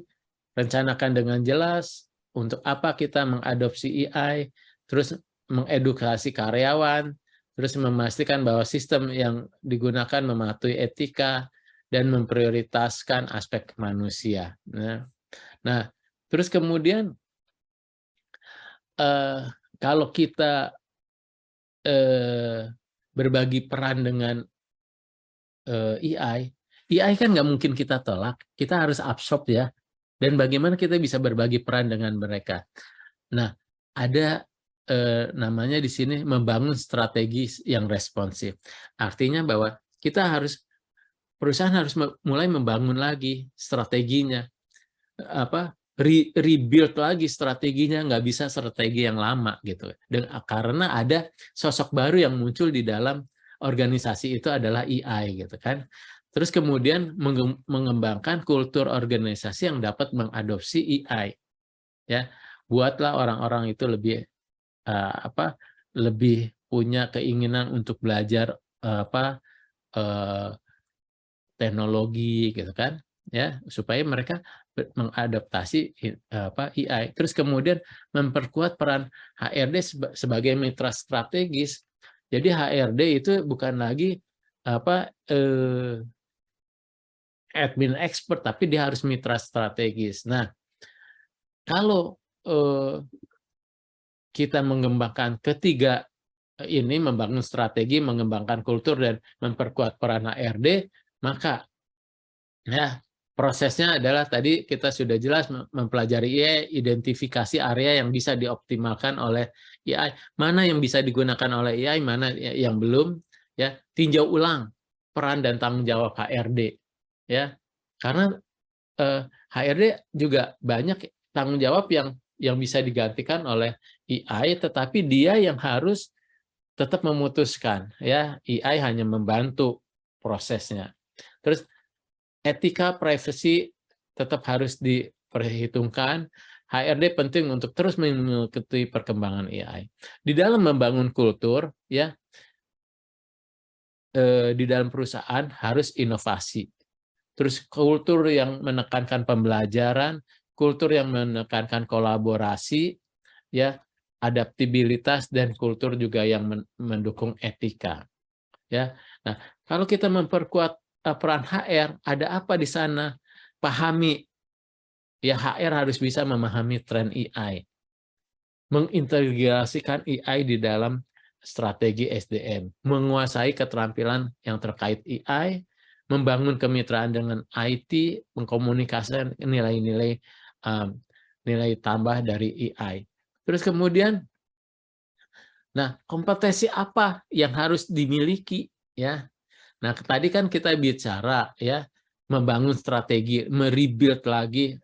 rencanakan dengan jelas untuk apa kita mengadopsi AI, terus mengedukasi karyawan, terus memastikan bahwa sistem yang digunakan mematuhi etika dan memprioritaskan aspek manusia. Nah, terus kemudian kalau kita berbagi peran dengan AI kan nggak mungkin kita tolak, kita harus absorb ya. Dan bagaimana kita bisa berbagi peran dengan mereka. Nah, ada namanya di sini membangun strategi yang responsif. Artinya bahwa perusahaan harus mulai membangun lagi strateginya, rebuild lagi strateginya, nggak bisa strategi yang lama gitu. Dan karena ada sosok baru yang muncul di dalam organisasi itu adalah AI gitu kan. Terus kemudian mengembangkan kultur organisasi yang dapat mengadopsi AI. Ya, buatlah orang-orang itu lebih punya keinginan untuk belajar teknologi gitu kan, ya, supaya mereka mengadaptasi AI. Terus kemudian memperkuat peran HRD sebagai mitra strategis. Jadi HRD itu bukan lagi admin expert, tapi dia harus mitra strategis. Nah, kalau kita mengembangkan ketiga ini, membangun strategi, mengembangkan kultur, dan memperkuat peran HRD, maka ya prosesnya adalah tadi kita sudah jelas mempelajari AI, identifikasi area yang bisa dioptimalkan oleh AI, mana yang bisa digunakan oleh AI, mana yang belum, ya tinjau ulang peran dan tanggung jawab HRD, ya karena HRD juga banyak tanggung jawab yang bisa digantikan oleh AI, tetapi dia yang harus tetap memutuskan, ya AI hanya membantu prosesnya. Terus etika privacy tetap harus diperhitungkan. HRD penting untuk terus mengikuti perkembangan AI. Di dalam membangun kultur, ya di dalam perusahaan harus inovasi. Terus kultur yang menekankan pembelajaran, kultur yang menekankan kolaborasi, ya adaptabilitas, dan kultur juga yang mendukung etika. Ya, nah kalau kita memperkuat peran HR, ada apa di sana? Pahami, ya HR harus bisa memahami tren AI, mengintegrasikan AI di dalam strategi SDM, menguasai keterampilan yang terkait AI, membangun kemitraan dengan IT, mengkomunikasikan nilai-nilai nilai tambah dari AI. Terus kemudian, nah kompetensi apa yang harus dimiliki, ya? Nah tadi kan kita bicara ya membangun strategi, merebuild lagi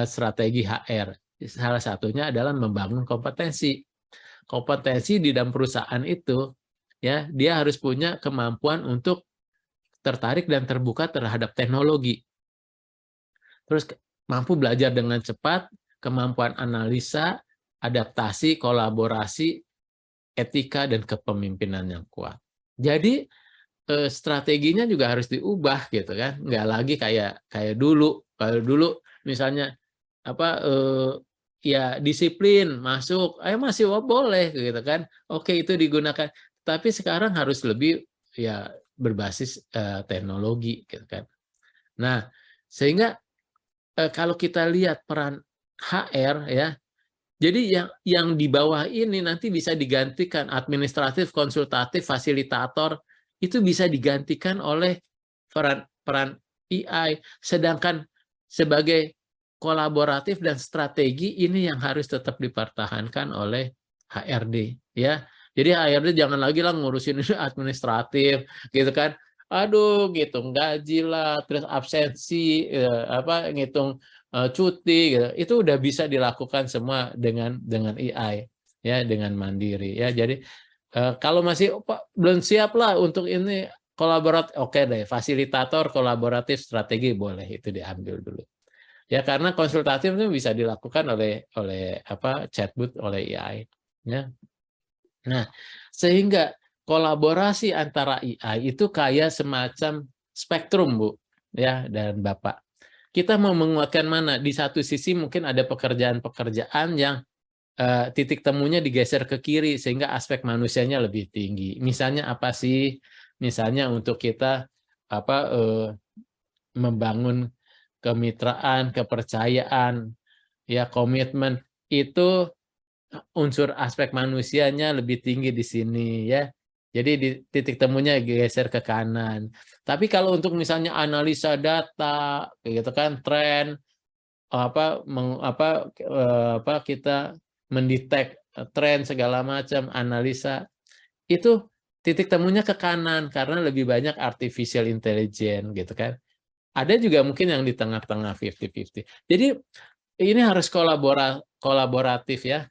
strategi HR. Salah satunya adalah membangun kompetensi. Kompetensi di dalam perusahaan itu, ya dia harus punya kemampuan untuk tertarik dan terbuka terhadap teknologi. Terus mampu belajar dengan cepat, kemampuan analisa, adaptasi, kolaborasi, etika, dan kepemimpinan yang kuat. Jadi strateginya juga harus diubah gitu kan, nggak lagi kayak dulu. Kalau dulu misalnya ya disiplin masuk, masih boleh gitu kan, oke itu digunakan. Tapi sekarang harus lebih ya berbasis teknologi gitu kan. Nah sehingga kalau kita lihat peran HR ya, jadi yang di bawah ini nanti bisa digantikan administratif, konsultatif, fasilitator, itu bisa digantikan oleh peran AI. Sedangkan sebagai kolaboratif dan strategi ini yang harus tetap dipertahankan oleh HRD, ya. Jadi HRD jangan lagi lah ngurusin administratif, gitu kan. Aduh, ngitung gaji lah, terus absensi, ngitung cuti, gitu. Itu udah bisa dilakukan semua dengan AI, ya, dengan mandiri, ya. Jadi kalau masih belum siap lah untuk ini kolaboratif, oke deh, fasilitator kolaboratif strategi boleh itu diambil dulu. Ya karena konsultatif itu bisa dilakukan oleh chatbot, oleh AI, ya. Nah, sehingga kolaborasi antara AI itu kayak semacam spektrum, Bu, ya, dan Bapak. Kita mau menguatkan mana? Di satu sisi mungkin ada pekerjaan-pekerjaan yang titik temunya digeser ke kiri sehingga aspek manusianya lebih tinggi. Misalnya apa sih? Misalnya untuk kita membangun kemitraan, kepercayaan, ya komitmen, itu unsur aspek manusianya lebih tinggi di sini, ya. Jadi di titik temunya geser ke kanan. Tapi kalau untuk misalnya analisa data, gitu kan, tren, kita mendetek tren segala macam, analisa, itu titik temunya ke kanan karena lebih banyak artificial intelligence, gitu kan. Ada juga mungkin yang di tengah-tengah 50-50. Jadi ini harus kolaboratif, ya.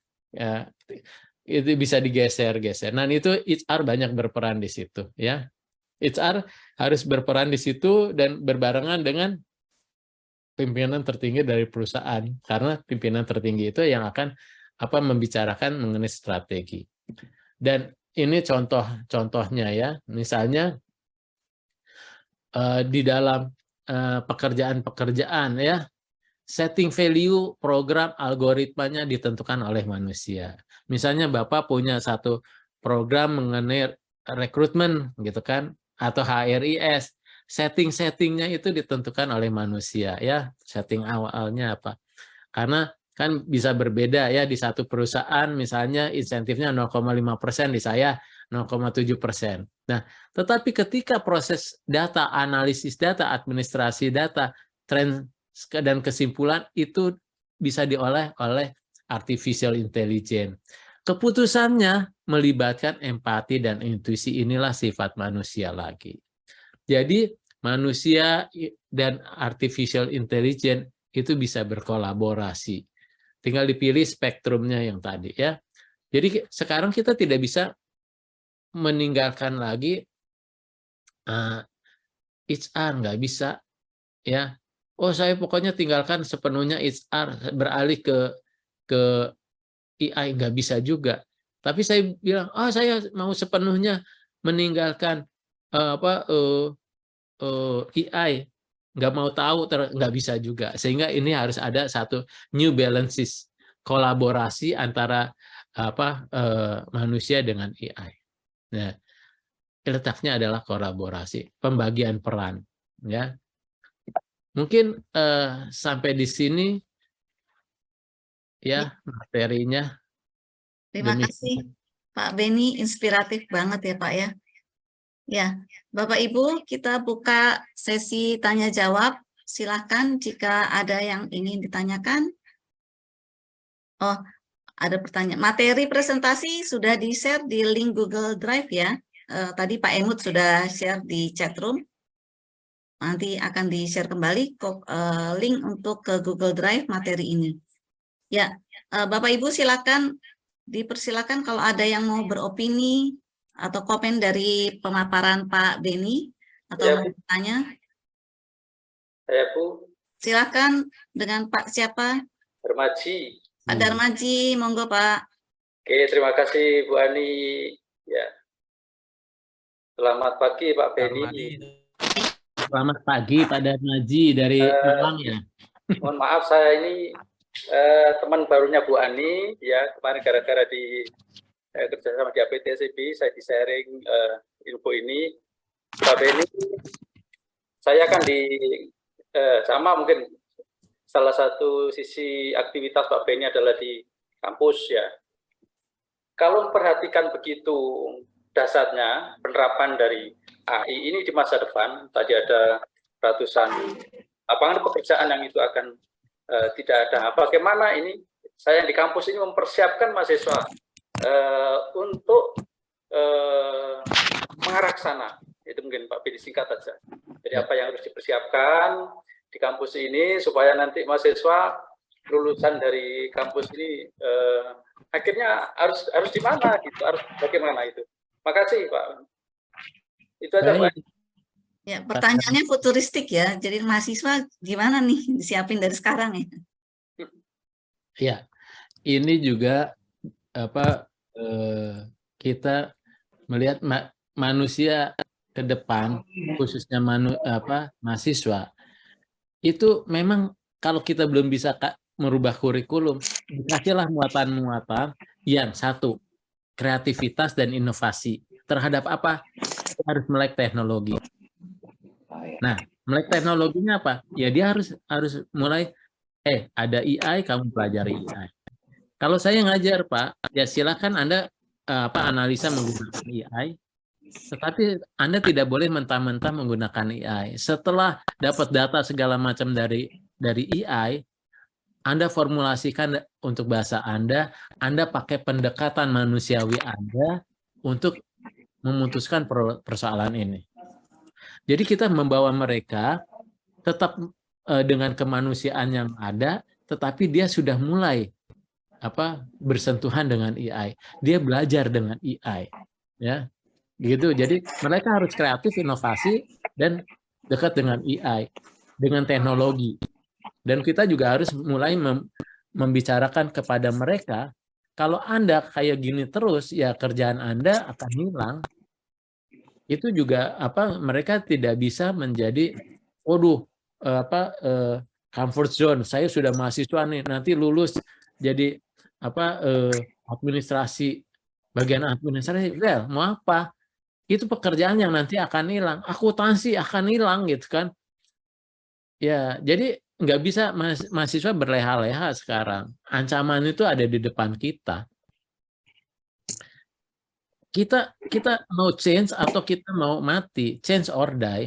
Itu bisa digeser-geser. Nah, itu HR banyak berperan di situ, ya. HR harus berperan di situ dan berbarengan dengan pimpinan tertinggi dari perusahaan, karena pimpinan tertinggi itu yang akan membicarakan mengenai strategi. Dan ini contohnya, ya, misalnya di dalam pekerjaan-pekerjaan, ya, setting value program algoritmanya ditentukan oleh manusia. Misalnya Bapak punya satu program mengenai rekrutmen, gitu kan, atau HRIS, setting-settingnya itu ditentukan oleh manusia ya, setting awalnya apa. Karena kan bisa berbeda ya, di satu perusahaan misalnya insentifnya 0,5%, di saya 0,7%. Nah, tetapi ketika proses data, analisis data, administrasi data, tren dan kesimpulan itu bisa diolah oleh artificial intelligence. Keputusannya melibatkan empati dan intuisi, inilah sifat manusia lagi. Jadi manusia dan artificial intelligence itu bisa berkolaborasi. Tinggal dipilih spektrumnya yang tadi ya. Jadi sekarang kita tidak bisa meninggalkan lagi HR, nggak bisa ya. Oh, saya pokoknya tinggalkan sepenuhnya HR, beralih ke AI, nggak bisa juga. Tapi saya bilang, saya mau sepenuhnya meninggalkan AI, nggak mau tahu, nggak bisa juga. Sehingga ini harus ada satu new balances, kolaborasi antara manusia dengan AI. Nah, letaknya adalah kolaborasi, pembagian peran, ya. Mungkin sampai di sini ya materinya. Terima kasih Pak Beni, inspiratif banget ya Pak ya. Ya, Bapak Ibu, kita buka sesi tanya jawab. Silakan jika ada yang ingin ditanyakan. Oh, ada pertanyaan. Materi presentasi sudah di-share di link Google Drive ya. Tadi Pak Emut sudah share di chat room. Nanti akan di-share kembali link untuk ke Google Drive materi ini. Ya, Bapak Ibu silakan, dipersilakan kalau ada yang mau beropini atau komen dari pemaparan Pak Beni atau Ya, mau bertanya. Saya Bu. Silakan dengan Pak siapa? Darmaji. Pak Darmaji, monggo Pak. Oke, terima kasih Bu Ani. Ya. Selamat pagi Pak Beni. Selamat pagi Pak Darmaji dari Malang ya. Mohon maaf saya ini teman barunya Bu Ani ya, kemarin gara-gara di kerjasama di APTSB saya di-sharing info ini. Pak Beni, saya kan sama mungkin salah satu sisi aktivitas Pak Beni adalah di kampus ya. Kalau memperhatikan begitu dasarnya penerapan dari AI ini di masa depan, tadi ada ratusan lapangan pekerjaan yang itu akan tidak ada. Bagaimana ini saya di kampus ini mempersiapkan mahasiswa untuk mengarah ke sana. Itu mungkin Pak Beni singkat saja. Jadi apa yang harus dipersiapkan di kampus ini supaya nanti mahasiswa lulusan dari kampus ini akhirnya harus di mana gitu, harus bagaimana itu. Makasih Pak. Itu aja Pak. Ya, pertanyaannya futuristik ya. Jadi mahasiswa gimana nih disiapin dari sekarang ya? Ya, ini juga kita melihat manusia ke depan, khususnya mahasiswa, itu memang kalau kita belum bisa merubah kurikulum, dikasihlah muatan-muatan yang satu, kreativitas dan inovasi. Terhadap apa? Kita harus melek teknologi. Nah, melek teknologinya apa? Ya dia harus mulai, ada AI, kamu pelajari AI. Kalau saya ngajar Pak, ya silakan Anda analisa menggunakan AI, tetapi Anda tidak boleh mentah-mentah menggunakan AI. Setelah dapat data segala macam dari AI, Anda formulasikan untuk bahasa Anda pakai pendekatan manusiawi Anda untuk memutuskan persoalan ini. Jadi kita membawa mereka tetap dengan kemanusiaan yang ada, tetapi dia sudah mulai bersentuhan dengan AI. Dia belajar dengan AI, ya. Gitu. Jadi mereka harus kreatif, inovasi dan dekat dengan AI, dengan teknologi. Dan kita juga harus mulai membicarakan kepada mereka, kalau Anda kayak gini terus, ya kerjaan Anda akan hilang. Itu juga mereka tidak bisa menjadi comfort zone. Saya sudah mahasiswa nih, nanti lulus jadi administrasi, bagian administrasi, mau apa? itu pekerjaan yang nanti akan hilang, akuntansi akan hilang gitu kan. Ya, jadi nggak bisa mahasiswa berleha-leha sekarang. Ancaman itu ada di depan kita. Kita mau change atau kita mau mati, change or die.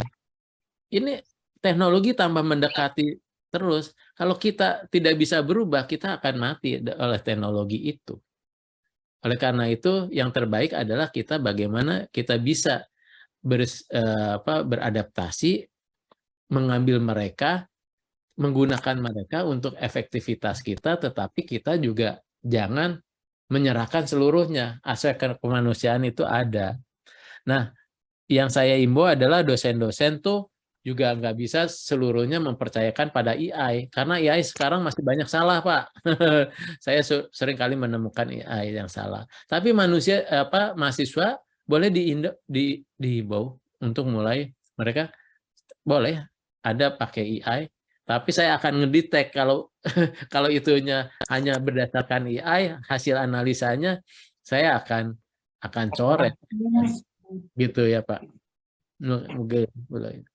Ini teknologi tambah mendekati terus. Kalau kita tidak bisa berubah, kita akan mati oleh teknologi itu. Oleh karena itu, yang terbaik adalah kita bagaimana kita bisa beradaptasi, mengambil mereka, menggunakan mereka untuk efektivitas kita, tetapi kita juga jangan menyerahkan seluruhnya. Aspek kemanusiaan itu ada. Nah, yang saya imbau adalah dosen-dosen tuh juga nggak bisa seluruhnya mempercayakan pada AI, karena AI sekarang masih banyak salah, Pak. Saya sering kali menemukan AI yang salah. Tapi mahasiswa boleh dihimbau untuk mulai, mereka boleh ada pakai AI, tapi saya akan ngedetect kalau kalau itunya hanya berdasarkan AI, hasil analisanya saya akan coret gitu ya, Pak. Mungkin boleh.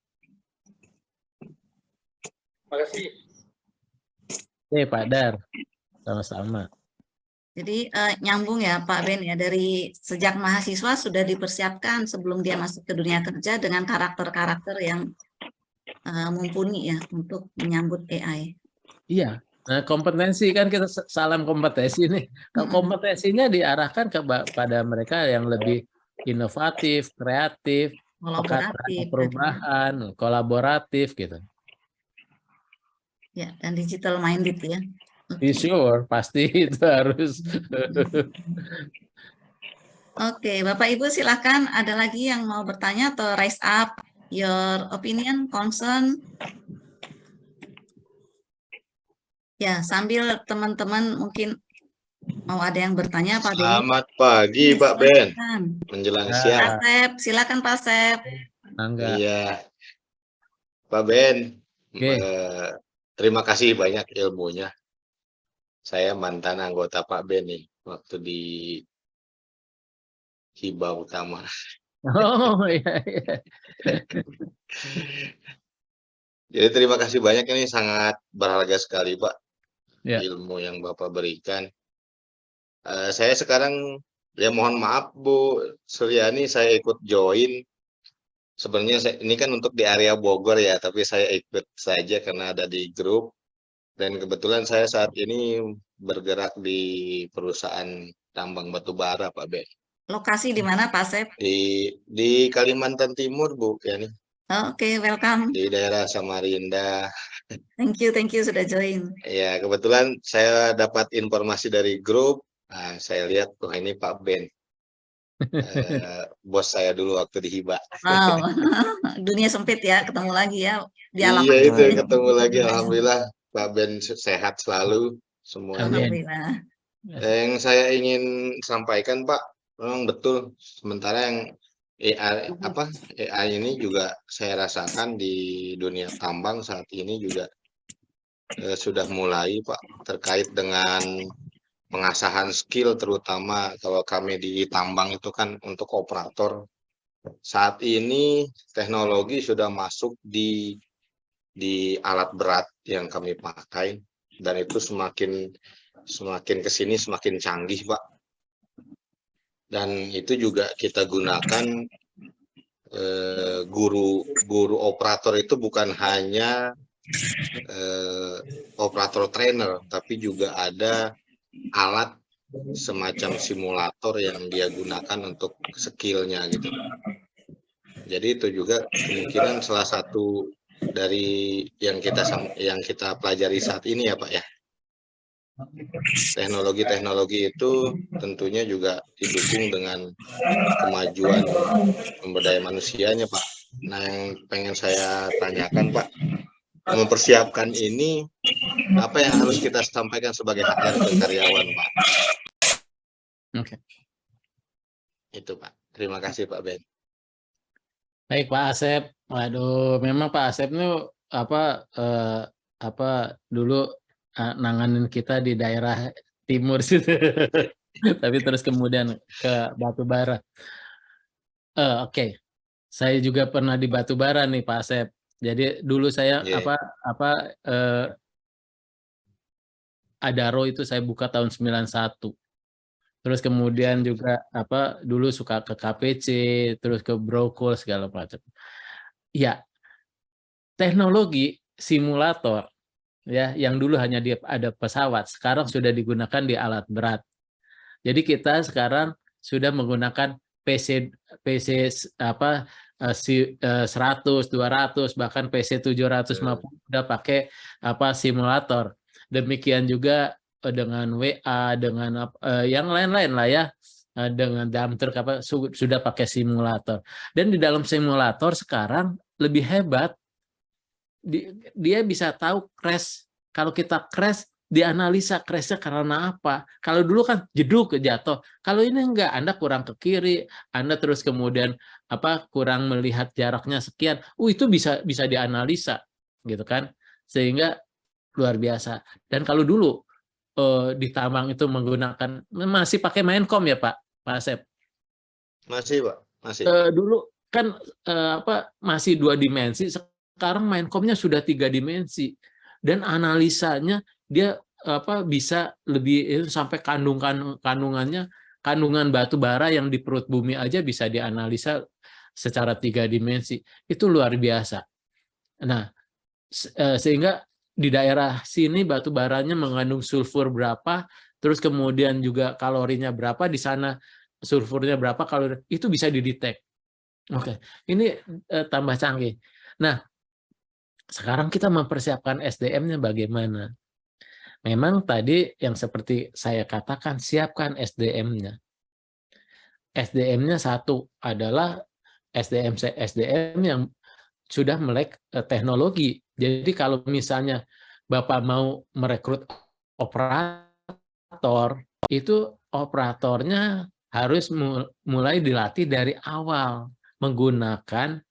Makasih. Oke, Pak Dar, sama-sama. Jadi nyambung ya Pak Ben ya, dari sejak mahasiswa sudah dipersiapkan sebelum dia masuk ke dunia kerja dengan karakter-karakter yang mumpuni ya untuk menyambut AI. Iya, nah kompetensi kan kita salam kompetensi nih. Kalau kompetensinya diarahkan kepada mereka yang lebih inovatif, kreatif, peka terhadap perubahan, kolaboratif gitu. Ya, dan digital minded ya. Okay. Sure, pasti itu harus. Oke, Bapak Ibu silakan, ada lagi yang mau bertanya atau raise up your opinion, concern? Ya, sambil teman-teman mungkin mau ada yang bertanya, Pak Ben. Selamat pagi, Pak Ben. Menjelang siang. Pak Sep, silakan Pak Sep. Iya, Pak Ben. Terima kasih banyak ilmunya. Saya mantan anggota Pak Ben nih, waktu di Hibah Utama. Oh iya. Jadi terima kasih banyak, ini sangat berharga sekali Pak, ya. Ilmu yang Bapak berikan. Saya sekarang, ya mohon maaf Bu Suryani, saya ikut join. Sebenarnya ini kan untuk di area Bogor ya, tapi saya ikut saja karena ada di grup. Dan kebetulan saya saat ini bergerak di perusahaan tambang batu bara, Pak Ben. Lokasi di mana, Pak Sep? Di Kalimantan Timur, Bu. Ya, nih. Oke, welcome. Di daerah Samarinda. Thank you sudah join. Ya, kebetulan saya dapat informasi dari grup. Nah, saya lihat, wah ini Pak Ben. Bos saya dulu waktu di Hibah. Wow, dunia sempit ya, ketemu lagi ya. Iya itu, ketemu lagi. Alhamdulillah Pak Ben sehat selalu semuanya. Alhamdulillah. Yang saya ingin sampaikan Pak, memang betul. Sementara yang AI ini juga saya rasakan di dunia tambang saat ini juga sudah mulai Pak, terkait dengan pengasahan skill, terutama kalau kami di tambang itu kan untuk operator. Saat ini teknologi sudah masuk di alat berat yang kami pakai, dan itu semakin kesini semakin canggih Pak. Dan itu juga kita gunakan, guru operator itu bukan hanya operator trainer, tapi juga ada alat semacam simulator yang dia gunakan untuk skillnya gitu. Jadi itu juga kemungkinan salah satu dari yang kita pelajari saat ini ya Pak ya. Teknologi itu tentunya juga didukung dengan kemajuan sumber daya manusianya Pak. Nah yang pengen saya tanyakan Pak, mempersiapkan ini apa yang harus kita sampaikan sebagai HR ke karyawan Pak? Oke. Itu Pak. Terima kasih Pak Ben. Baik Pak Asep. Waduh, memang Pak Asep ini dulu nanganin kita di daerah timur situ. Tapi terus kemudian ke batu bara. Oke. Saya juga pernah di batubara nih Pak Asep. Jadi dulu saya Iya. Adaro itu saya buka tahun 91. Terus kemudian juga dulu suka ke KPC, terus ke Brokol segala macam. Ya, teknologi simulator ya yang dulu hanya ada pesawat, sekarang sudah digunakan di alat berat. Jadi kita sekarang sudah menggunakan PC 100, 200, bahkan PC 750 sudah pakai simulator. Demikian juga dengan WA, dengan yang lain-lain lah ya, dengan dump truck sudah pakai simulator. Dan di dalam simulator sekarang lebih hebat, dia bisa tahu crash. Kalau kita crash, dianalisa crashnya karena apa. Kalau dulu kan jeduk jatuh. Kalau ini enggak, Anda kurang ke kiri, Anda terus kemudian kurang melihat jaraknya sekian. Itu bisa dianalisa, gitu kan? Sehingga luar biasa. Dan kalau dulu di tambang itu menggunakan, masih pakai Maincom ya Pak Asep? Masih Pak, masih. Dulu kan masih 2 dimensi, sekarang Maincom-nya sudah 3 dimensi. Dan analisanya dia bisa lebih sampai kandungan batu bara yang di perut bumi aja bisa dianalisa secara 3 dimensi. Itu luar biasa. Nah, sehingga di daerah sini batu baranya mengandung sulfur berapa, terus kemudian juga kalorinya berapa, di sana sulfurnya berapa, kalori itu bisa didetek. Oke, ini tambah canggih. Nah, sekarang kita mempersiapkan SDM-nya bagaimana? Memang tadi yang seperti saya katakan, siapkan SDM-nya. SDM-nya satu adalah SDM yang sudah melek teknologi. Jadi kalau misalnya Bapak mau merekrut operator, itu operatornya harus mulai dilatih dari awal menggunakan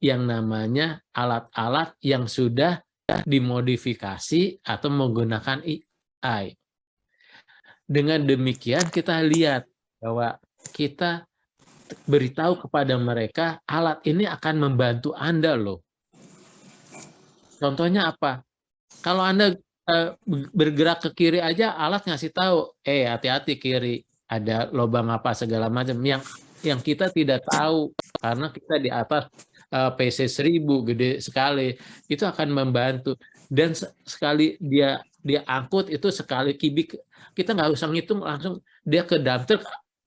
yang namanya alat-alat yang sudah dimodifikasi atau menggunakan AI. Dengan demikian kita lihat bahwa kita beritahu kepada mereka alat ini akan membantu Anda loh. Contohnya apa? Kalau Anda bergerak ke kiri aja, alat ngasih tahu, hati-hati kiri, ada lubang apa segala macam yang kita tidak tahu karena kita di atas PC 1000 gede sekali, itu akan membantu. Dan sekali dia angkut itu sekali kubik, kita nggak usah ngitung, langsung dia ke dump truck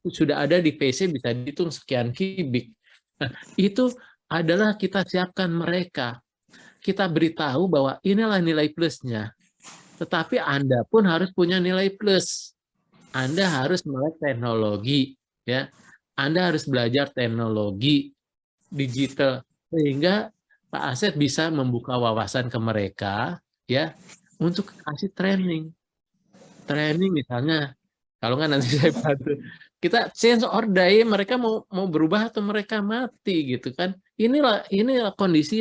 sudah ada di PC, bisa dihitung sekian kubik. Nah, itu adalah kita siapkan mereka. Kita beritahu bahwa inilah nilai plusnya. Tetapi Anda pun harus punya nilai plus. Anda harus melek teknologi, ya. Anda harus belajar teknologi digital sehingga Pak Asep bisa membuka wawasan ke mereka, ya, untuk kasih training. Training misalnya, kalau nggak nanti saya bantu. Kita change or die, mereka mau berubah atau mereka mati gitu kan. Inilah kondisi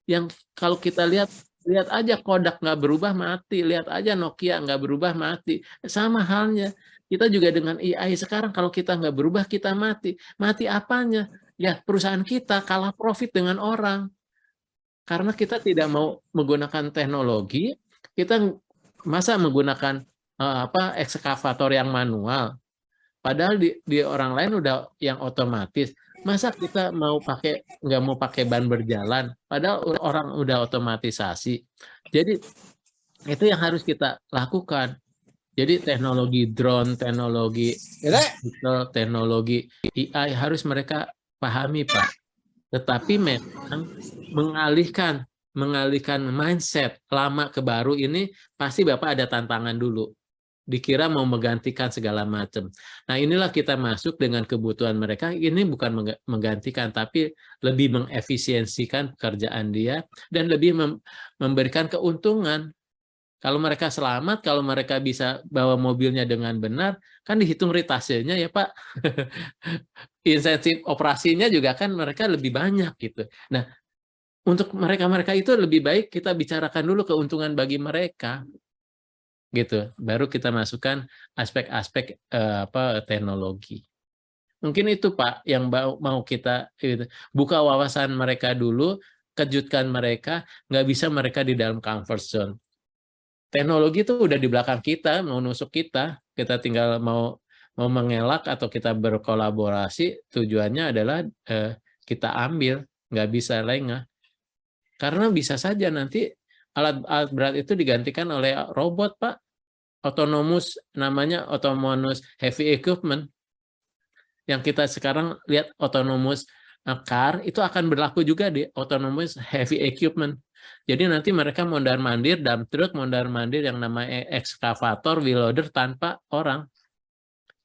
yang kalau kita lihat aja Kodak nggak berubah mati, lihat aja Nokia nggak berubah mati. Sama halnya kita juga dengan AI sekarang, kalau kita nggak berubah kita mati. Mati apanya? Ya perusahaan kita kalah profit dengan orang. Karena kita tidak mau menggunakan teknologi, kita masa menggunakan ekskavator yang manual. Padahal di orang lain udah yang otomatis. Masa kita nggak mau pakai ban berjalan, padahal orang udah otomatisasi. Jadi itu yang harus kita lakukan. Jadi teknologi drone, teknologi digital, teknologi AI harus mereka pahami, Pak. Tetapi memang mengalihkan mindset lama ke baru ini pasti Bapak ada tantangan dulu. Dikira mau menggantikan segala macam. Nah, inilah kita masuk dengan kebutuhan mereka. Ini bukan menggantikan, tapi lebih mengefisiensikan pekerjaan dia dan lebih memberikan keuntungan. Kalau mereka selamat, kalau mereka bisa bawa mobilnya dengan benar, kan dihitung retasenya ya Pak. Insentif operasinya juga kan mereka lebih banyak gitu. Nah, untuk mereka itu lebih baik kita bicarakan dulu keuntungan bagi mereka. Gitu, baru kita masukkan aspek-aspek teknologi. Mungkin itu Pak yang mau kita gitu. Buka wawasan mereka dulu, kejutkan mereka, nggak bisa mereka di dalam comfort zone. Teknologi itu udah di belakang kita, mau nusuk kita tinggal mau mengelak atau kita berkolaborasi, tujuannya adalah kita ambil, nggak bisa lengah. Karena bisa saja nanti alat berat itu digantikan oleh robot, Pak. Autonomous, namanya autonomous heavy equipment. Yang kita sekarang lihat autonomous car, itu akan berlaku juga di autonomous heavy equipment. Jadi nanti mereka mondar-mandir, dump truck, mondar-mandir yang namanya ekskavator, wheel loader tanpa orang.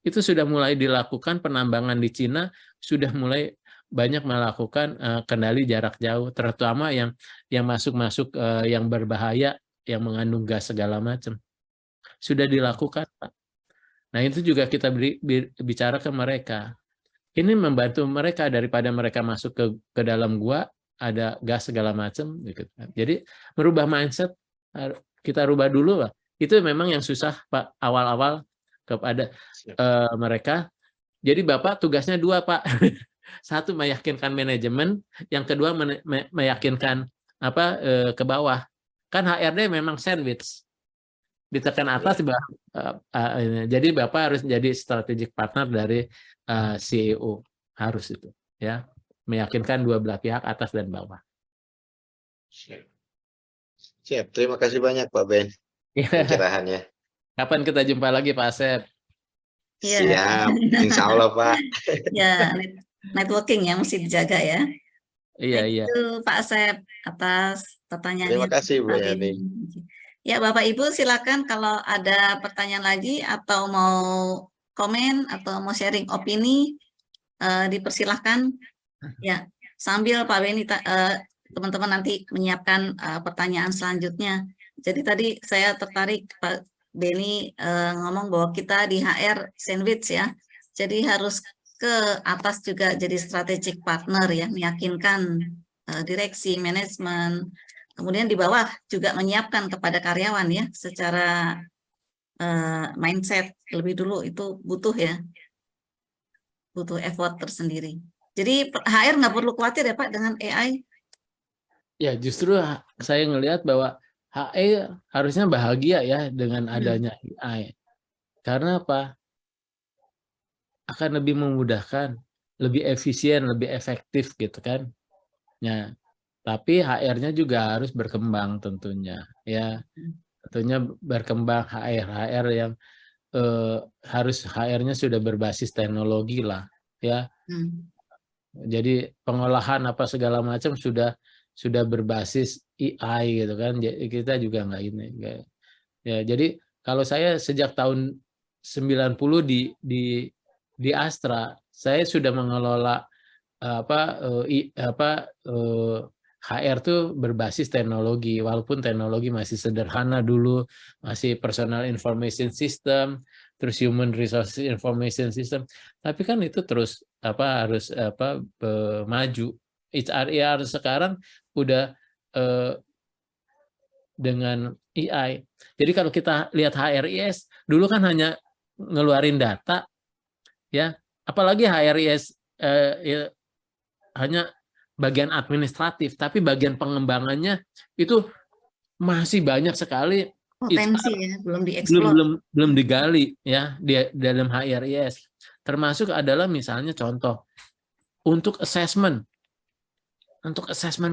Itu sudah mulai dilakukan penambangan di Cina, sudah mulai banyak melakukan kendali jarak jauh, terutama yang masuk-masuk yang berbahaya, yang mengandung gas segala macam. Sudah dilakukan, Pak. Nah, itu juga kita bicara ke mereka. Ini membantu mereka daripada mereka masuk ke dalam gua, ada gas segala macam. Gitu. Jadi, merubah mindset, kita rubah dulu, Pak. Itu memang yang susah, Pak, awal-awal kepada mereka. Jadi, Bapak tugasnya 2, Pak. Satu, meyakinkan manajemen. Yang kedua, meyakinkan ke bawah. Kan HRD memang sandwich. Ditekan atas, jadi Bapak harus jadi strategic partner dari CEO, harus itu, ya, meyakinkan dua belah pihak, atas dan bawah. Siap, terima kasih banyak Pak Ben pencerahannya. Kapan kita jumpa lagi Pak Asep? Iya. Siap, insya Allah Pak. Ya, networking ya mesti dijaga ya. Iya, iya. Itu Pak Asep atas pertanyaannya. Terima kasih Bu Yani. Ya, Bapak Ibu silakan kalau ada pertanyaan lagi atau mau komen atau mau sharing opini, dipersilahkan. Ya, sambil Pak Beni teman-teman nanti menyiapkan pertanyaan selanjutnya. Jadi tadi saya tertarik Pak Beni ngomong bahwa kita di HR sandwich ya. Jadi harus ke atas juga jadi strategic partner ya, meyakinkan direksi, manajemen. Kemudian di bawah juga menyiapkan kepada karyawan ya, secara mindset lebih dulu itu butuh ya, butuh effort tersendiri. Jadi HR nggak perlu khawatir ya Pak dengan AI? Ya justru saya ngelihat bahwa HR harusnya bahagia ya dengan adanya AI. Karena apa? Akan lebih memudahkan, lebih efisien, lebih efektif gitu kan. Ya. Tapi HR-nya juga harus berkembang tentunya, ya. Tentunya berkembang HR yang harus HR-nya sudah berbasis teknologi lah, ya. Jadi pengolahan apa segala macam sudah berbasis AI gitu kan. Kita juga nggak ini. Ya, jadi kalau saya sejak tahun 90 di Astra, saya sudah mengelola HR tuh berbasis teknologi, walaupun teknologi masih sederhana dulu, masih personal information system, terus human resource information system, tapi kan itu terus harus maju. HR sekarang udah dengan AI. Jadi kalau kita lihat HRIS dulu kan hanya ngeluarin data, ya, apalagi HRIS hanya bagian administratif, tapi bagian pengembangannya itu masih banyak sekali potensi ya, belum dieksplor. Belum digali ya di dalam HRIS. Termasuk adalah misalnya contoh untuk assessment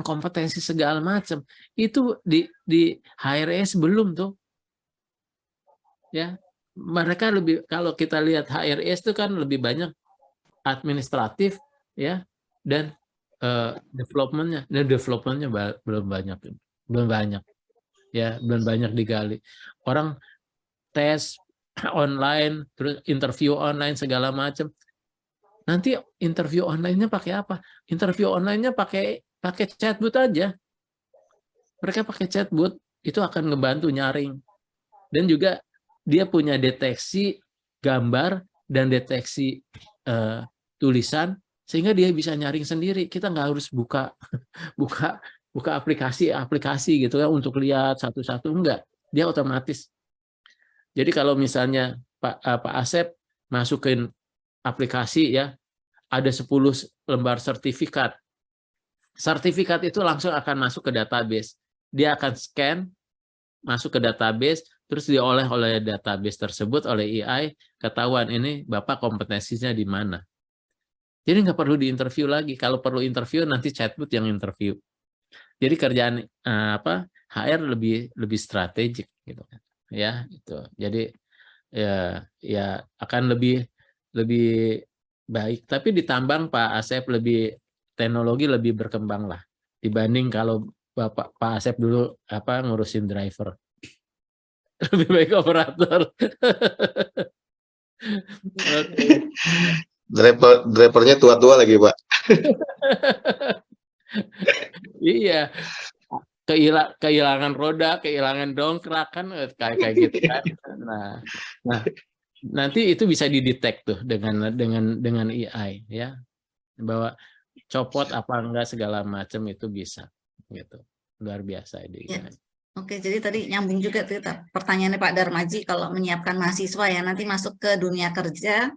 kompetensi segala macam itu di HRIS belum tuh. Ya, mereka lebih, kalau kita lihat HRIS itu kan lebih banyak administratif ya, dan developmentnya belum banyak ya, belum banyak digali. Orang tes online, terus interview online segala macam. Nanti interview online-nya pakai apa? Interview online-nya pakai chatbot aja. Mereka pakai chatbot, itu akan ngebantu nyaring. Dan juga dia punya deteksi gambar dan deteksi tulisan, sehingga dia bisa nyaring sendiri. Kita nggak harus buka aplikasi gitu ya untuk lihat satu-satu, enggak. Dia otomatis. Jadi kalau misalnya Pak Asep masukin aplikasi ya, ada 10 lembar sertifikat. Sertifikat itu langsung akan masuk ke database. Dia akan scan, masuk ke database, terus diolah oleh database tersebut, oleh AI, ketahuan ini Bapak kompetensinya di mana. Jadi nggak perlu diinterview lagi. Kalau perlu interview, nanti chatbot yang interview. Jadi kerjaan HR lebih strategik gitu kan. Ya, itu. Jadi ya akan lebih baik. Tapi di tambang Pak Asep teknologi lebih berkembang lah dibanding kalau Pak Asep dulu ngurusin driver. Lebih baik operator. Oke. Drivernya tua-tua lagi, Pak. Iya, kehilangan roda, kehilangan dongkrak kan kayak gitu kan. Nah, nanti itu bisa didetek tuh dengan AI ya, bahwa copot apa enggak segala macam itu bisa gitu. Luar biasa ini. Ya. Oke, jadi tadi nyambung juga tuh pertanyaannya Pak Darmaji, kalau menyiapkan mahasiswa ya nanti masuk ke dunia kerja,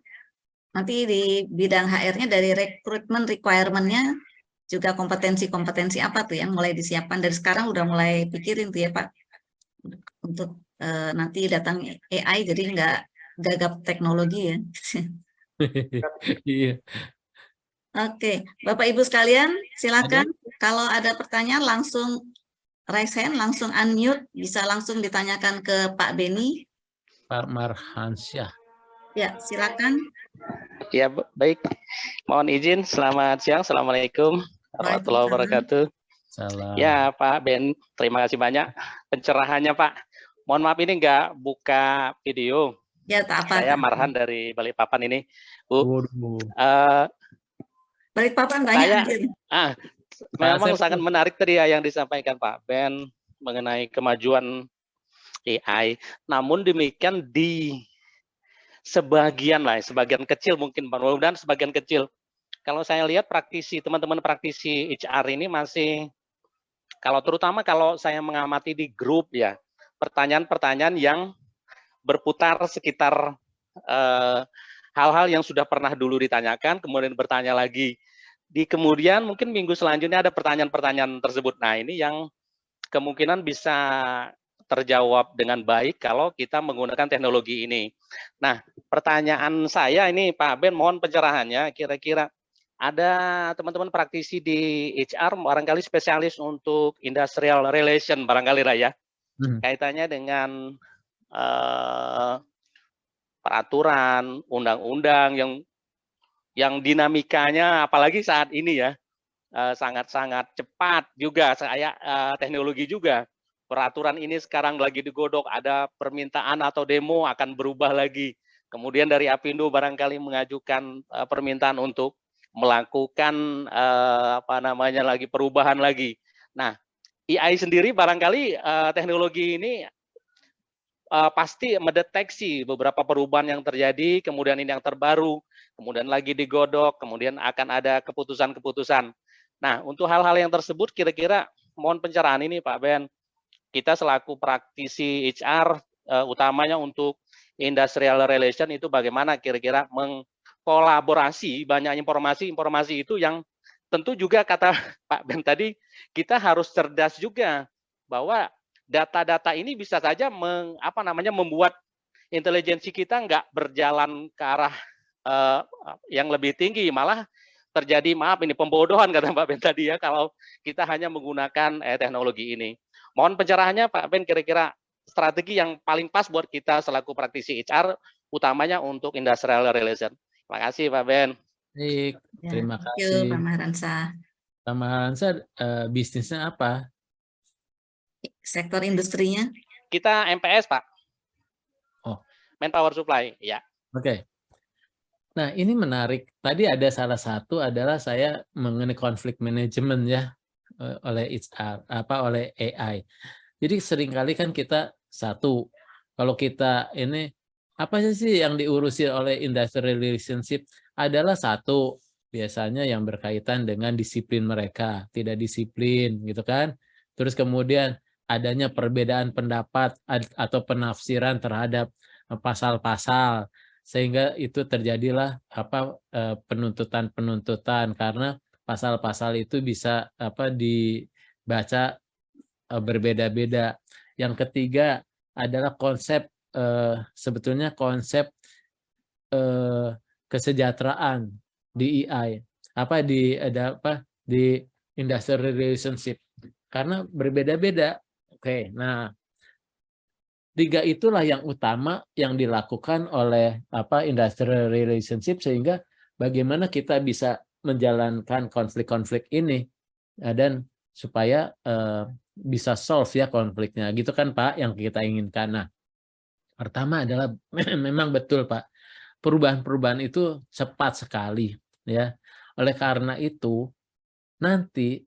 nanti di bidang HR-nya dari rekrutmen requirement-nya juga kompetensi-kompetensi apa tuh yang mulai disiapkan dari sekarang, udah mulai pikirin tuh ya Pak, untuk nanti datang AI jadi nggak gagap teknologi ya. Iya. Oke, Bapak Ibu sekalian, silakan kalau ada pertanyaan langsung raise hand, langsung unmute, bisa langsung ditanyakan ke Pak Beni. Pak Marhansyah. Ya, silakan. Ya, baik. Mohon izin, selamat siang. Assalamualaikum warahmatullahi wabarakatuh. Salam. Ya, Pak Ben, terima kasih banyak pencerahannya, Pak. Mohon maaf ini nggak buka video. Ya, tak apa. Saya Marhan dari Balikpapan ini, Bu. Balikpapan banyak. Memang sangat menarik tadi ya yang disampaikan Pak Ben mengenai kemajuan AI. Namun demikian di sebagian kecil mungkin, mudah-mudahan sebagian kecil. Kalau saya lihat teman-teman praktisi HR ini masih, terutama kalau saya mengamati di grup ya, pertanyaan-pertanyaan yang berputar sekitar hal-hal yang sudah pernah dulu ditanyakan, kemudian bertanya lagi. Kemudian mungkin minggu selanjutnya ada pertanyaan-pertanyaan tersebut. Nah, ini yang kemungkinan bisa terjawab dengan baik kalau kita menggunakan teknologi ini. Nah, pertanyaan saya ini Pak Ben, mohon pencerahannya, kira-kira ada teman-teman praktisi di HR barangkali spesialis untuk industrial relation barangkali lah ya, kaitannya dengan peraturan, undang-undang yang dinamikanya apalagi saat ini ya sangat-sangat cepat juga, teknologi juga. Peraturan ini sekarang lagi digodok, ada permintaan atau demo akan berubah lagi. Kemudian dari Apindo barangkali mengajukan permintaan untuk melakukan perubahan lagi. Nah, AI sendiri barangkali teknologi ini pasti mendeteksi beberapa perubahan yang terjadi, kemudian ini yang terbaru, kemudian lagi digodok, kemudian akan ada keputusan-keputusan. Nah, untuk hal-hal yang tersebut kira-kira mohon pencerahan ini Pak Ben. Kita selaku praktisi HR, utamanya untuk industrial relation itu bagaimana kira-kira mengkolaborasi banyak informasi itu yang tentu juga kata Pak Ben tadi, kita harus cerdas juga bahwa data-data ini bisa saja membuat intelijensi kita nggak berjalan ke arah yang lebih tinggi, malah terjadi pembodohan kata Pak Ben tadi ya kalau kita hanya menggunakan teknologi ini. Mohon pencerahannya Pak Ben, kira-kira strategi yang paling pas buat kita selaku praktisi HR, utamanya untuk industrial relation. Terima kasih Pak Ben. Baik, terima kasih. Pak Marhansyah. Pak Marhansyah, bisnisnya apa? Sektor industrinya? Kita MPS Pak. Oh, Manpower Supply, ya. Oke. Nah, ini menarik. Tadi ada salah satu adalah saya mengenai konflik manajemen ya oleh HR, oleh AI. Jadi seringkali kan kita kalau kita ini apa sih yang diurusi oleh industrial relationship adalah biasanya yang berkaitan dengan disiplin mereka, tidak disiplin gitu kan. Terus kemudian adanya perbedaan pendapat atau penafsiran terhadap pasal-pasal, sehingga itu terjadilah penuntutan karena pasal-pasal itu bisa dibaca berbeda-beda. Yang ketiga adalah konsep sebetulnya konsep kesejahteraan di EI di industrial relationship karena berbeda-beda. Oke, nah 3 itulah yang utama yang dilakukan oleh industrial relationship sehingga bagaimana kita bisa menjalankan konflik-konflik ini dan supaya bisa solve ya konfliknya gitu kan Pak yang kita inginkan. Nah, pertama adalah memang betul Pak, perubahan-perubahan itu cepat sekali ya. Oleh karena itu nanti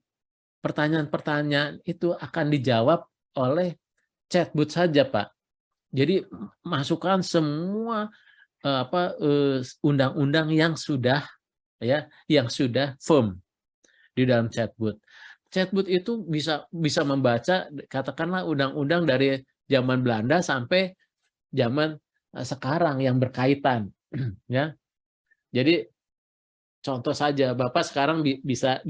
pertanyaan-pertanyaan itu akan dijawab oleh chatbot saja Pak. Jadi masukkan semua undang-undang yang sudah firm di dalam chatbot. Chatbot itu bisa membaca katakanlah undang-undang dari zaman Belanda sampai zaman sekarang yang berkaitan ya. Jadi contoh saja Bapak sekarang bisa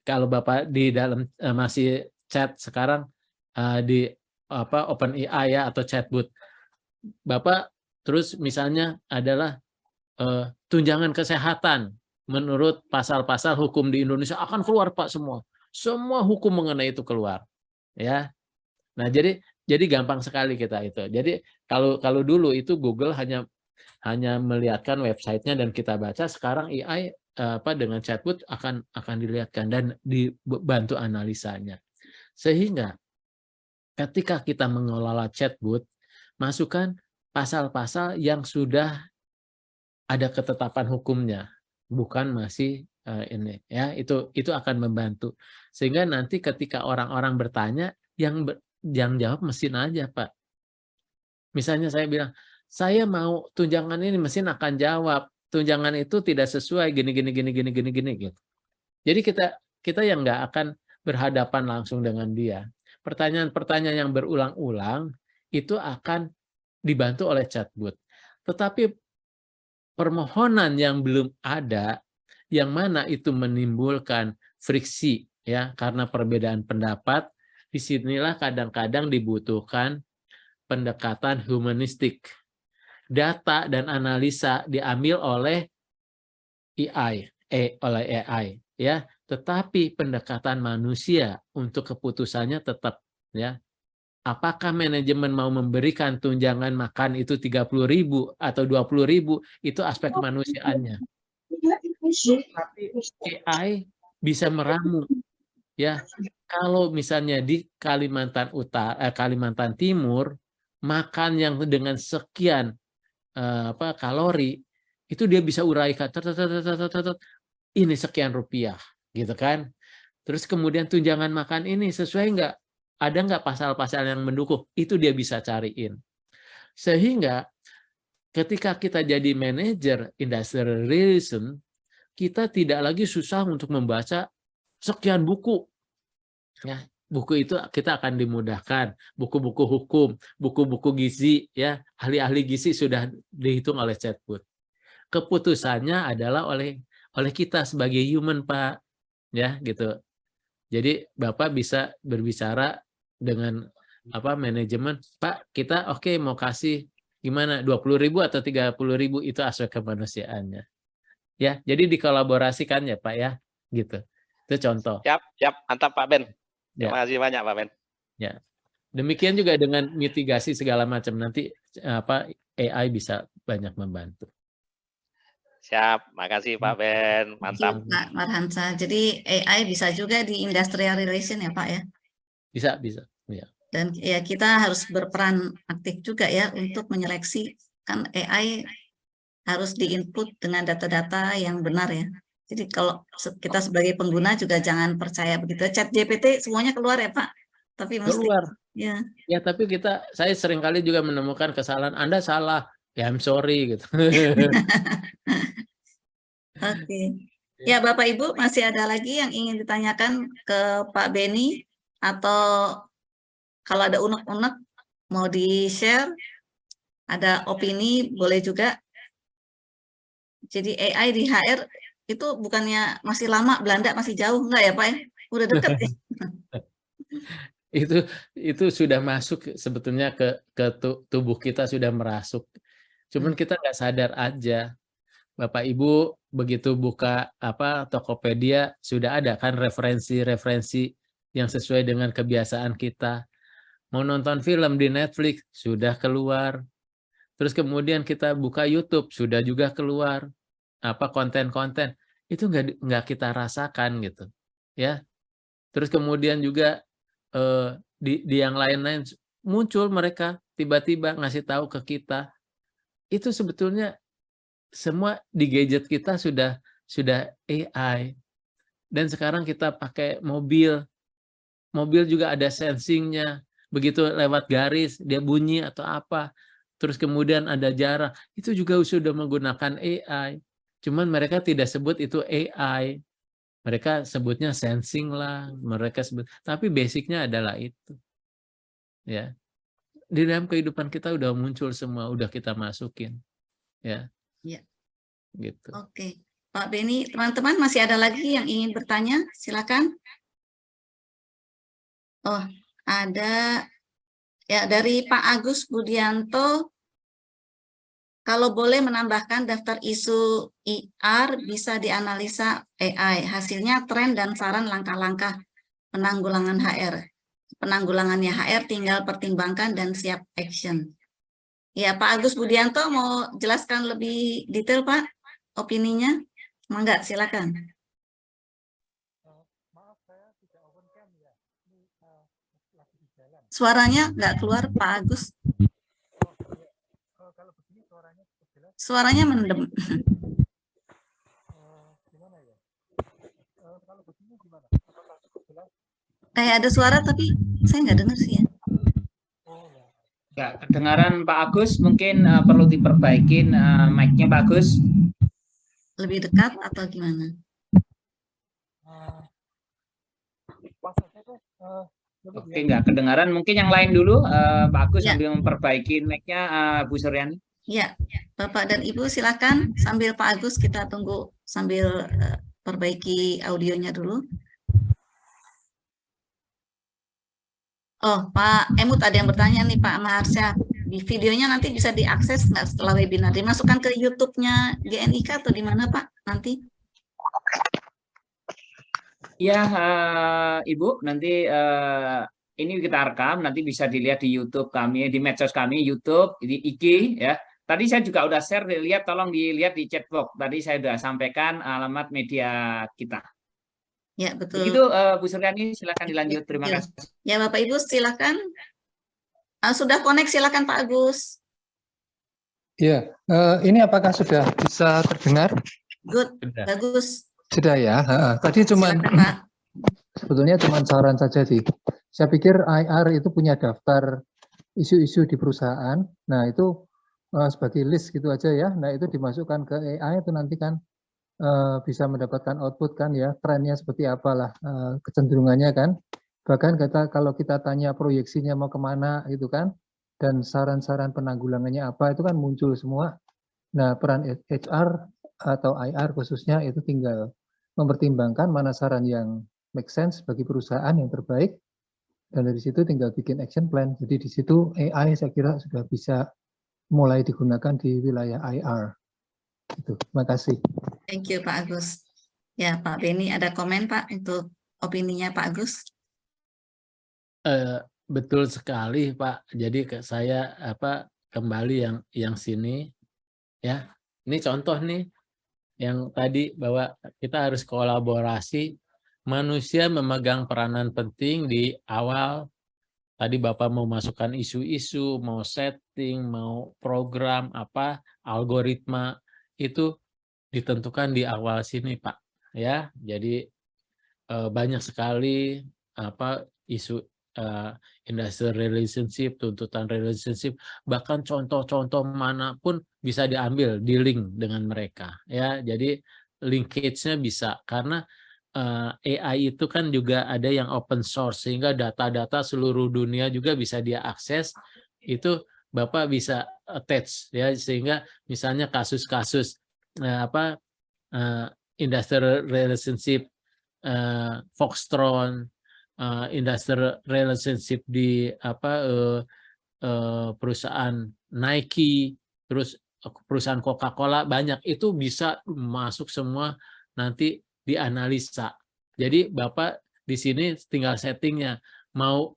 kalau Bapak di dalam masih chat sekarang di OpenAI ya atau chatbot, Bapak terus misalnya adalah tunjangan kesehatan menurut pasal-pasal hukum di Indonesia akan keluar Pak semua hukum mengenai itu keluar ya. Nah jadi gampang sekali kita itu. Jadi kalau dulu itu Google hanya melihatkan websitenya dan kita baca, sekarang AI dengan chatbot akan dilihatkan dan dibantu analisanya. Sehingga ketika kita mengelola chatbot, masukkan pasal-pasal yang sudah ada ketetapan hukumnya, bukan masih ini ya. Itu akan membantu. Sehingga nanti ketika orang-orang bertanya, yang jawab mesin aja Pak. Misalnya saya bilang, saya mau tunjangan ini, mesin akan jawab tunjangan itu tidak sesuai gini gitu. Jadi kita yang nggak akan berhadapan langsung dengan dia. Pertanyaan-pertanyaan yang berulang-ulang itu akan dibantu oleh chatbot. Tetapi permohonan yang belum ada, yang mana itu menimbulkan friksi ya karena perbedaan pendapat, disinilah kadang-kadang dibutuhkan pendekatan humanistik. Data dan analisa diambil oleh AI ya, tetapi pendekatan manusia untuk keputusannya tetap ya. Apakah manajemen mau memberikan tunjangan makan itu 30.000 atau 20.000, itu aspek kemanusiaannya. Tapi AI bisa meramu ya. Kalau misalnya di Kalimantan Kalimantan Timur makan yang dengan sekian kalori itu dia bisa uraikan ini sekian rupiah gitu kan. Terus kemudian tunjangan makan ini sesuai nggak? Ada nggak pasal-pasal yang mendukung? Itu dia bisa cariin. Sehingga ketika kita jadi manajer industrial relation, kita tidak lagi susah untuk membaca sekian buku. Ya, buku itu kita akan dimudahkan. Buku-buku hukum, buku-buku gizi, ya ahli-ahli gizi sudah dihitung oleh chatbot. Keputusannya adalah oleh kita sebagai human Pak, ya gitu. Jadi Bapak bisa berbicara dengan manajemen, Pak kita oke, mau kasih gimana 20.000 atau 30.000, itu aspek kemanusiaannya. Ya, jadi dikolaborasikan ya Pak ya, gitu. Itu contoh. Siap, mantap Pak Ben. Ya. Terima kasih banyak Pak Ben. Ya. Demikian juga dengan mitigasi segala macam, nanti AI bisa banyak membantu. Siap, makasih Pak Ben, mantap. Pak Marhansa. Jadi AI bisa juga di industrial relation ya Pak ya? Bisa. Ya. Dan ya kita harus berperan aktif juga ya untuk menyeleksi, kan AI harus diinput dengan data-data yang benar ya. Jadi kalau kita sebagai pengguna juga jangan percaya begitu. ChatGPT semuanya keluar ya Pak, tapi mesti keluar. Ya. Ya tapi saya seringkali juga menemukan kesalahan. Anda salah, ya I'm sorry gitu. Oke. Ya Bapak Ibu, masih ada lagi yang ingin ditanyakan ke Pak Beni, atau kalau ada unek-unek mau di-share ada opini boleh juga. Jadi AI di HR itu bukannya masih lama, Belanda masih jauh, enggak ya Pak ya? Udah deket ya? Itu sudah masuk sebetulnya ke tubuh kita, sudah merasuk. Cuman kita nggak sadar aja. Bapak Ibu begitu buka Tokopedia, sudah ada kan referensi-referensi yang sesuai dengan kebiasaan kita. Mau nonton film di Netflix sudah keluar. Terus kemudian kita buka YouTube sudah juga keluar konten-konten. Itu nggak kita rasakan gitu, ya. Terus kemudian juga di yang lain-lain muncul mereka tiba-tiba ngasih tahu ke kita. Itu sebetulnya semua di gadget kita sudah AI. Dan sekarang kita pakai mobil juga ada sensingnya. Begitu lewat garis dia bunyi atau apa. Terus kemudian ada jarak. Itu juga sudah menggunakan AI. Cuman mereka tidak sebut itu AI. Mereka sebutnya sensing lah, mereka sebut, tapi basicnya adalah itu, ya. Di dalam kehidupan kita udah muncul semua, udah kita masukin, ya. Iya. Gitu. Oke, Pak Beni, teman-teman masih ada lagi yang ingin bertanya? Silakan. Oh, ada ya dari Pak Agus Budianto. Kalau boleh menambahkan daftar isu IR bisa dianalisa AI. Hasilnya tren dan saran langkah-langkah penanggulangan HR. Penanggulangannya HR tinggal pertimbangkan dan siap action. Ya, Pak Agus Budianto mau jelaskan lebih detail, Pak, opininya? Mangga, silakan. Suaranya nggak keluar, Pak Agus. Suaranya mendem. Kayak ada suara tapi saya nggak dengar sih ya. Ya, kedengaran Pak Agus, mungkin perlu diperbaikin mic-nya Pak Agus. Lebih dekat atau gimana? Oke, nggak kedengaran. Mungkin yang lain dulu, Pak Agus Ya. sambil memperbaiki mic-nya, Bu Suryani. Ya, Bapak dan Ibu silakan sambil Pak Agus kita tunggu sambil perbaiki audionya dulu. Oh, Pak Emut ada yang bertanya nih Pak Maharsya. Di videonya nanti bisa diakses nggak setelah webinar? Dimasukkan ke YouTube-nya GNIK atau di mana Pak nanti? Ya, Ibu, nanti ini kita rekam, nanti bisa dilihat di YouTube kami, di medsos kami, YouTube, di IG, ya. Tadi saya juga udah share, dilihat, tolong dilihat di chat box. Tadi saya sudah sampaikan alamat media kita. Ya, betul. Begitu, Bu Suryani, silakan dilanjut. Terima kasih. Ya, Bapak Ibu silakan. Sudah connect, silakan Pak Agus. Ya, ini apakah sudah bisa terdengar? Good, bagus. Sudah ya. Tadi cuma sebetulnya cuma saran saja sih. Saya pikir IR itu punya daftar isu-isu di perusahaan. Nah, itu sebagai list gitu aja ya. Nah, itu dimasukkan ke AI itu nanti kan bisa mendapatkan output kan ya, trennya seperti apalah, kecenderungannya kan. Bahkan kalau kita tanya proyeksinya mau kemana gitu kan, dan saran-saran penanggulangannya apa, itu kan muncul semua. Nah, peran HR atau IR khususnya itu tinggal mempertimbangkan mana saran yang make sense bagi perusahaan yang terbaik, dan dari situ tinggal bikin action plan. Jadi di situ AI saya kira sudah bisa mulai digunakan di wilayah IR. Gitu. Terima kasih. Thank you Pak Agus. Ya Pak Beni ada komen Pak untuk opininya Pak Agus? Betul sekali Pak. Jadi saya kembali yang sini ya. Ini contoh nih yang tadi bahwa kita harus kolaborasi. Manusia memegang peranan penting di awal. Tadi Bapak mau masukkan isu-isu, mau setting, mau program algoritma itu ditentukan di awal sini Pak. Ya, jadi banyak sekali isu industrial relationship, tuntutan relationship, bahkan contoh-contoh manapun bisa diambil di link dengan mereka. Ya, jadi linkage-nya bisa karena AI itu kan juga ada yang open source sehingga data-data seluruh dunia juga bisa dia akses. Itu Bapak bisa attach ya, sehingga misalnya kasus-kasus industrial relationship, Foxtron, industrial relationship di perusahaan Nike, terus perusahaan Coca-Cola, banyak itu bisa masuk semua nanti dianalisa. Jadi Bapak di sini tinggal settingnya, mau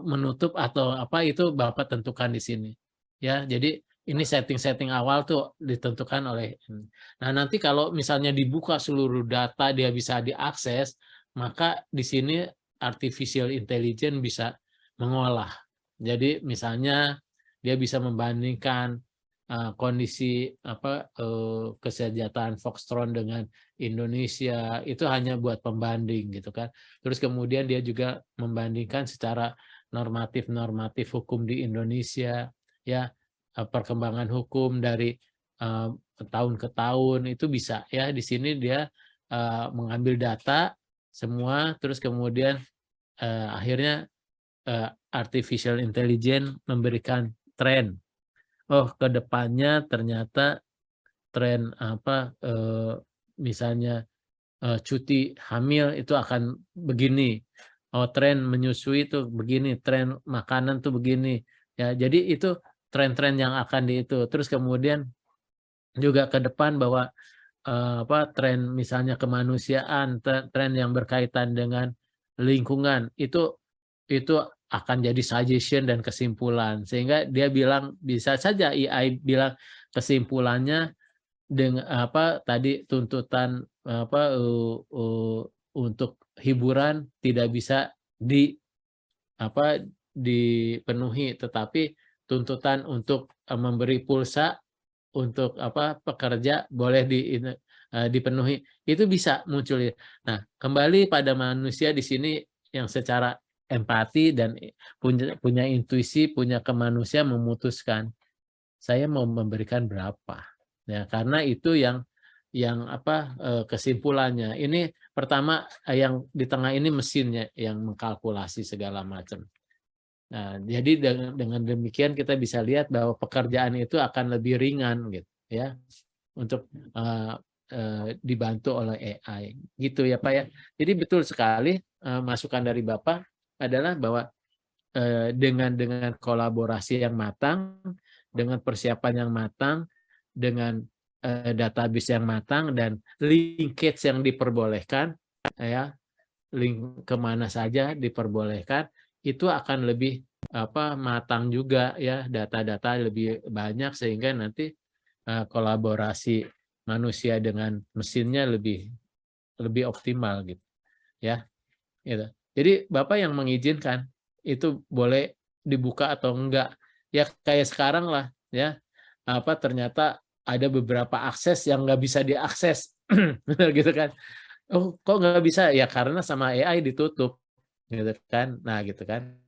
menutup atau apa itu Bapak tentukan di sini. Ya, jadi ini setting-setting awal tuh ditentukan oleh. Nah, nanti kalau misalnya dibuka seluruh data dia bisa diakses, maka di sini artificial intelligence bisa mengolah. Jadi misalnya dia bisa membandingkan kondisi kesejahteraan Foxtron dengan Indonesia, itu hanya buat pembanding gitu kan. Terus kemudian dia juga membandingkan secara normatif hukum di Indonesia, ya, perkembangan hukum dari tahun ke tahun itu bisa ya. Di sini dia mengambil data semua, terus kemudian akhirnya artificial intelligence memberikan tren. Oh, ke depannya ternyata tren misalnya cuti hamil itu akan begini. Oh, tren menyusui itu begini, tren makanan tuh begini. Ya, jadi itu tren-tren yang akan itu. Terus kemudian juga ke depan bahwa tren misalnya kemanusiaan, tren yang berkaitan dengan lingkungan itu akan jadi suggestion dan kesimpulan, sehingga dia bilang bisa saja AI bilang kesimpulannya dengan tadi tuntutan untuk hiburan tidak bisa dipenuhi, tetapi tuntutan untuk memberi pulsa untuk pekerja boleh dipenuhi, itu bisa muncul. Nah, kembali pada manusia di sini yang secara empati dan punya intuisi, punya kemanusiaan memutuskan saya mau memberikan berapa, ya, karena itu yang kesimpulannya. Ini pertama yang di tengah ini mesinnya yang mengkalkulasi segala macam. Nah, jadi dengan demikian kita bisa lihat bahwa pekerjaan itu akan lebih ringan gitu ya, untuk dibantu oleh AI gitu ya Pak ya. Jadi betul sekali masukan dari Bapak adalah bahwa dengan kolaborasi yang matang, dengan persiapan yang matang, dengan database yang matang dan linkage yang diperbolehkan, ya, link kemana saja diperbolehkan, itu akan lebih matang juga ya, data-data lebih banyak, sehingga nanti kolaborasi manusia dengan mesinnya lebih optimal gitu ya. Gitu. Jadi Bapak yang mengizinkan itu boleh dibuka atau enggak, ya kayak sekarang lah ya, ternyata ada beberapa akses yang nggak bisa diakses gitu kan. Oh, kok nggak bisa? Ya karena sama AI ditutup gitu kan. Nah gitu kan.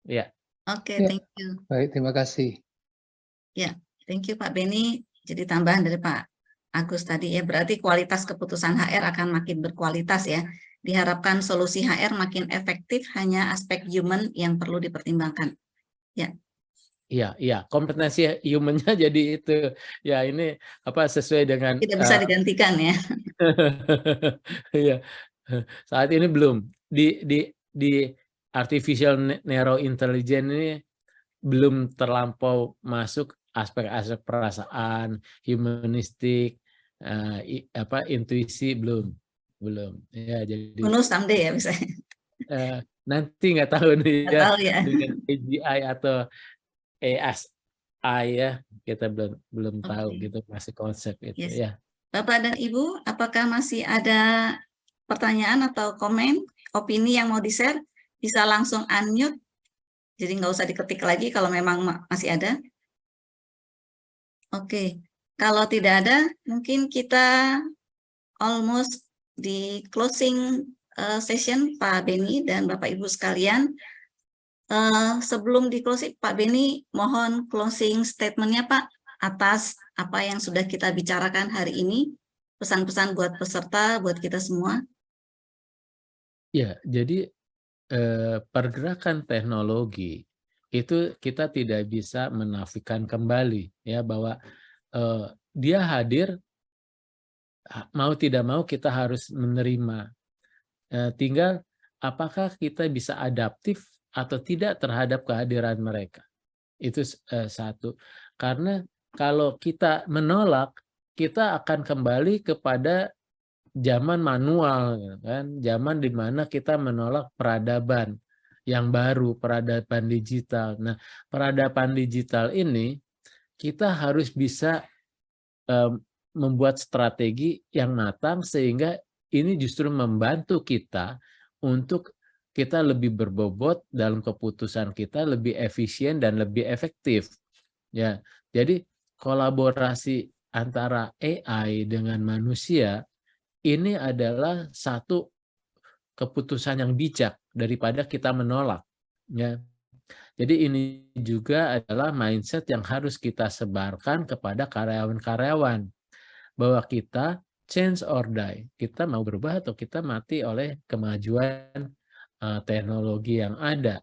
Ya. Oke, thank you. Baik, terima kasih. Ya, thank you Pak Beni. Jadi tambahan dari Pak Agus tadi ya, berarti kualitas keputusan HR akan makin berkualitas ya. Diharapkan solusi HR makin efektif, hanya aspek human yang perlu dipertimbangkan. Ya. Iya, kompetensi human-nya jadi itu. Ya, ini sesuai dengan tidak bisa digantikan ya. Iya. Saat ini belum di artificial narrow intelligence ini belum terlampau masuk aspek-aspek perasaan, humanistik, intuisi belum. Ya, jadi someday ya bisa. Nanti nggak tahu nih ya, tahu ya, dengan AGI atau ASI ya, kita belum tahu gitu, masih konsep itu ya. Bapak dan Ibu, apakah masih ada pertanyaan atau komen, opini yang mau di-share? Bisa langsung unmute, jadi nggak usah diketik lagi kalau memang masih ada. Oke, kalau tidak ada, mungkin kita almost di closing session Pak Beni dan Bapak Ibu sekalian. Sebelum di closing, Pak Beni mohon closing statement-nya Pak atas apa yang sudah kita bicarakan hari ini, pesan-pesan buat peserta, buat kita semua. Ya, jadi pergerakan teknologi itu kita tidak bisa menafikan kembali ya bahwa dia hadir, mau tidak mau kita harus menerima. Tinggal apakah kita bisa adaptif atau tidak terhadap kehadiran mereka. Itu satu. Karena kalau kita menolak, kita akan kembali kepada zaman manual, kan? Zaman di mana kita menolak peradaban yang baru, peradaban digital. Nah, peradaban digital ini kita harus bisa membuat strategi yang matang sehingga ini justru membantu kita untuk kita lebih berbobot dalam keputusan kita, lebih efisien dan lebih efektif. Ya, jadi kolaborasi antara AI dengan manusia ini adalah satu keputusan yang bijak daripada kita menolak. Ya, jadi ini juga adalah mindset yang harus kita sebarkan kepada karyawan-karyawan bahwa kita change or die, kita mau berubah atau kita mati oleh kemajuan teknologi yang ada.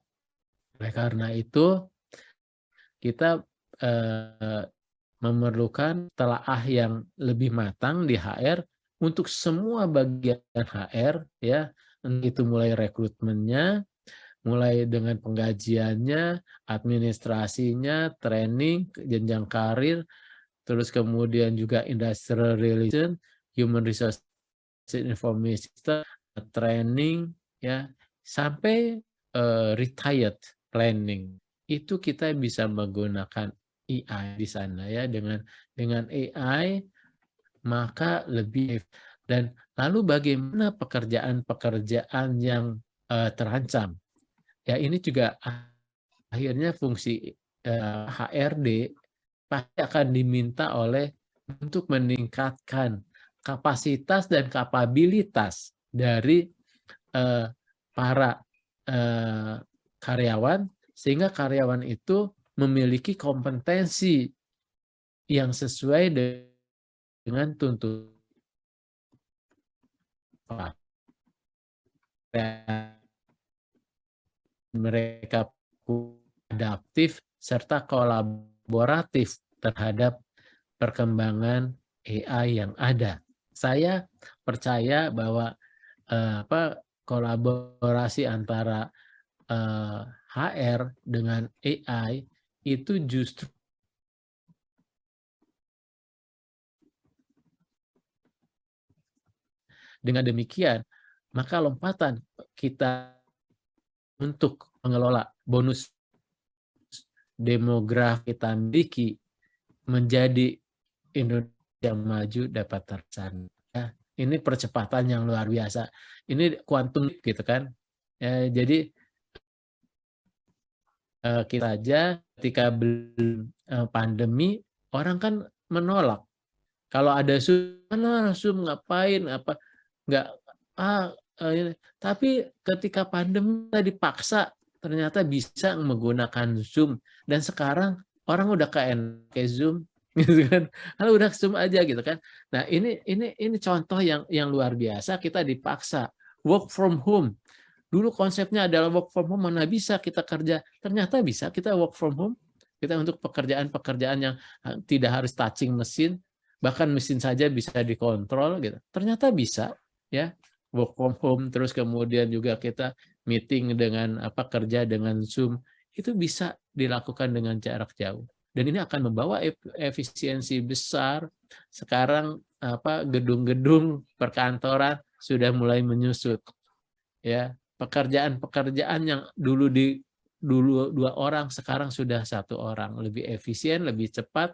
Oleh karena itu, kita memerlukan telaah yang lebih matang di HR untuk semua bagian HR, ya, itu mulai rekrutmennya, mulai dengan penggajiannya, administrasinya, training, jenjang karir, terus kemudian juga industrial relation, human resource information system, training, ya, sampai retired planning. Itu kita bisa menggunakan AI di sana ya, dengan AI maka lebih. Dan lalu bagaimana pekerjaan-pekerjaan yang terancam? Ya, ini juga akhirnya fungsi HRD pasti akan diminta untuk meningkatkan kapasitas dan kapabilitas dari para karyawan, sehingga karyawan itu memiliki kompetensi yang sesuai dengan tuntutan mereka adaptif serta kolaboratif terhadap perkembangan AI yang ada. Saya percaya bahwa kolaborasi antara HR dengan AI itu justru dengan demikian maka lompatan kita untuk mengelola bonus demografi kita miliki menjadi Indonesia maju dapat tercapai. Ya, ini percepatan yang luar biasa. Ini kuantum gitu kan. Ya, jadi kita aja ketika belum pandemi orang kan menolak. Kalau ada Zoom ngapain apa nggak tapi ketika pandemi kita dipaksa ternyata bisa menggunakan Zoom, dan sekarang orang udah kayak Zoom gitu kan, kalau udah Zoom aja gitu kan. Nah ini contoh yang luar biasa. Kita dipaksa work from home. Dulu konsepnya adalah work from home, mana bisa kita kerja, ternyata bisa kita work from home. Kita untuk pekerjaan-pekerjaan yang tidak harus touching mesin, bahkan mesin saja bisa dikontrol gitu, ternyata bisa ya work from home. Terus kemudian juga kita meeting dengan kerja dengan Zoom, itu bisa dilakukan dengan jarak jauh, dan ini akan membawa efisiensi besar. Sekarang gedung-gedung perkantoran sudah mulai menyusut ya, pekerjaan-pekerjaan yang dulu 2 orang sekarang sudah 1 orang, lebih efisien, lebih cepat,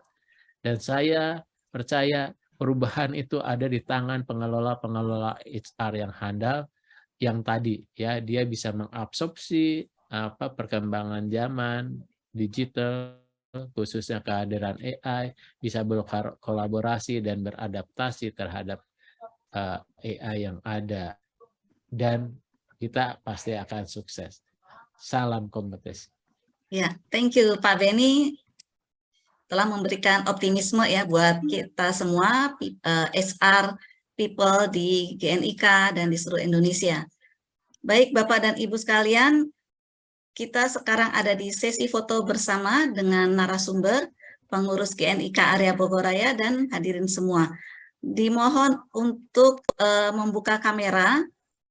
dan saya percaya perubahan itu ada di tangan pengelola HR yang handal, yang tadi ya dia bisa mengabsorpsi perkembangan zaman digital, khususnya kehadiran AI, bisa berkolaborasi dan beradaptasi terhadap AI yang ada, dan kita pasti akan sukses. Salam kompetisi. Ya, thank you Pak Beni telah memberikan optimisme ya buat kita semua HR people di GNIK dan di seluruh Indonesia. Baik Bapak dan Ibu sekalian, kita sekarang ada di sesi foto bersama dengan narasumber, pengurus GNIK area Bogoraya, dan hadirin semua. Dimohon untuk membuka kamera.